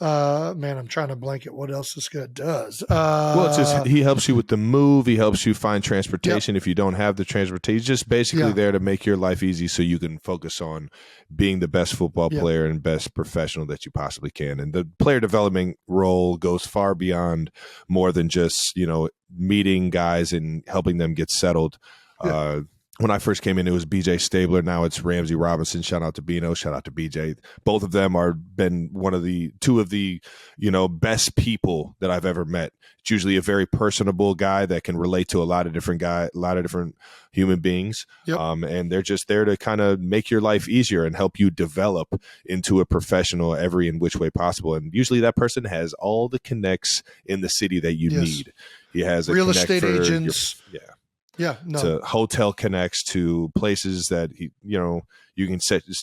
I'm trying to blanket what else this guy does. It's just, he helps you with the move. He helps you find transportation if you don't have the transportation. He's just basically there to make your life easy so you can focus on being the best football player and best professional that you possibly can. And the player development role goes far beyond more than just, meeting guys and helping them get settled. When I first came in, it was BJ Stabler. Now it's Ramsey Robinson. Shout out to Bino. Shout out to BJ. Both of them are been two of the, best people that I've ever met. It's usually a very personable guy that can relate to a lot of different human beings. And they're just there to kind of make your life easier and help you develop into a professional every in which way possible. And usually that person has all the connects in the city that you need. He has a real estate agents. To hotel connects, to places that you can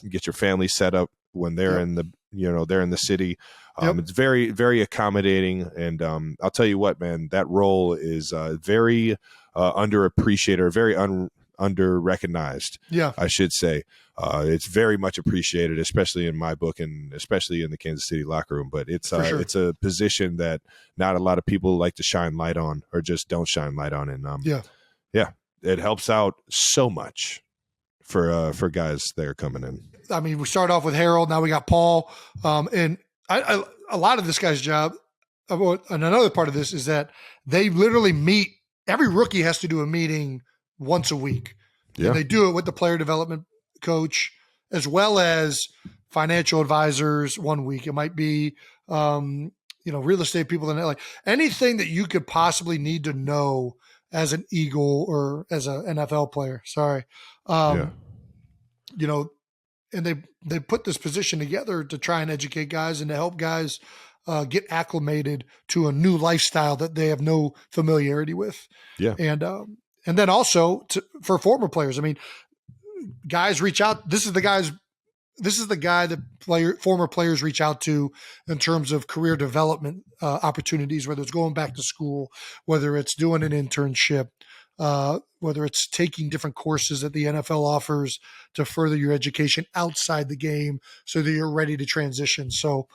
get your family set up when they're in the they're in the city. It's very, very accommodating, and I'll tell you what, man, that role is very underappreciated, or very under recognized. I should say. It's very much appreciated, especially in my book and especially in the Kansas City locker room. But it's it's a position that not a lot of people like to shine light on, or just don't shine light on, and it helps out so much for guys that are coming in. I mean, we started off with Harold. Now we got Paul. And a lot of this guy's job, and another part of this, is that they literally meet. Every rookie has to do a meeting once a week. And they do it with the player development coach as well as financial advisors 1 week. It might be, real estate people, and like anything that you could possibly need to know as an Eagle or as an NFL player. And they put this position together to try and educate guys and to help guys get acclimated to a new lifestyle that they have no familiarity with. And then also for former players. I mean, guys reach out. This is the guy that former players reach out to in terms of career development opportunities, whether it's going back to school, whether it's doing an internship, whether it's taking different courses that the NFL offers to further your education outside the game so that you're ready to transition. So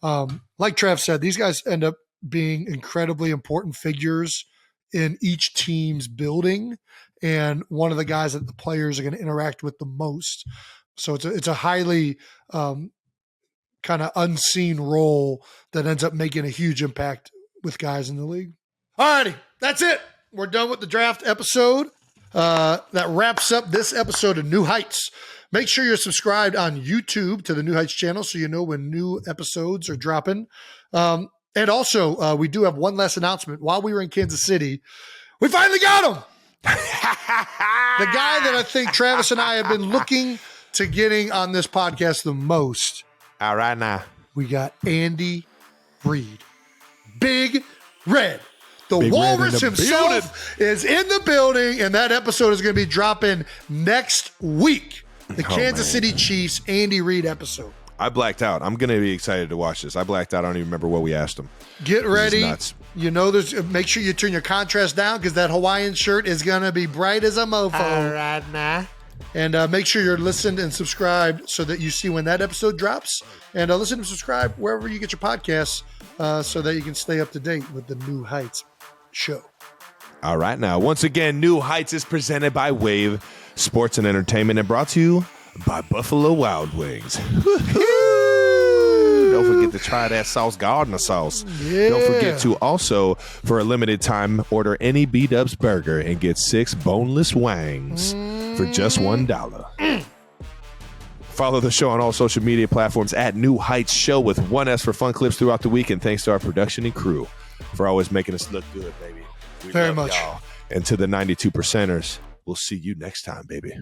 like Trav said, these guys end up being incredibly important figures in each team's building, and one of the guys that the players are going to interact with the most. So it's a highly kind of unseen role that ends up making a huge impact with guys in the league. All righty, that's it. We're done with the draft episode. That wraps up this episode of New Heights. Make sure you're subscribed on YouTube to the New Heights channel so you know when new episodes are dropping. And also, we do have one last announcement. While we were in Kansas City, we finally got him. The guy that I think Travis and I have been looking to getting on this podcast the most. All right, now. We got Andy Reid. Big Red. The Big Walrus himself is in the building, and that episode is going to be dropping next week. The Kansas City Chiefs Andy Reid episode. I blacked out. I'm going to be excited to watch this. I blacked out. I don't even remember what we asked him. Get ready. Nuts. Make sure you turn your contrast down because that Hawaiian shirt is going to be bright as a mofo. All right, now. And make sure you're listened and subscribed so that you see when that episode drops. And listen and subscribe wherever you get your podcasts so that you can stay up to date with the New Heights show. All right, now. Once again, New Heights is presented by Wave Sports and Entertainment and brought to you by Buffalo Wild Wings. Don't forget to try that Sauce Gardner sauce. Don't forget to also, for a limited time, order any B-Dubs burger and get 6 boneless wangs for just $1. Follow the show on all social media platforms at New Heights Show with 1S for fun clips throughout the week. And thanks to our production and crew for always making us look good, baby. We Very love much. y'all. And to the 92%ers, we'll see you next time, baby.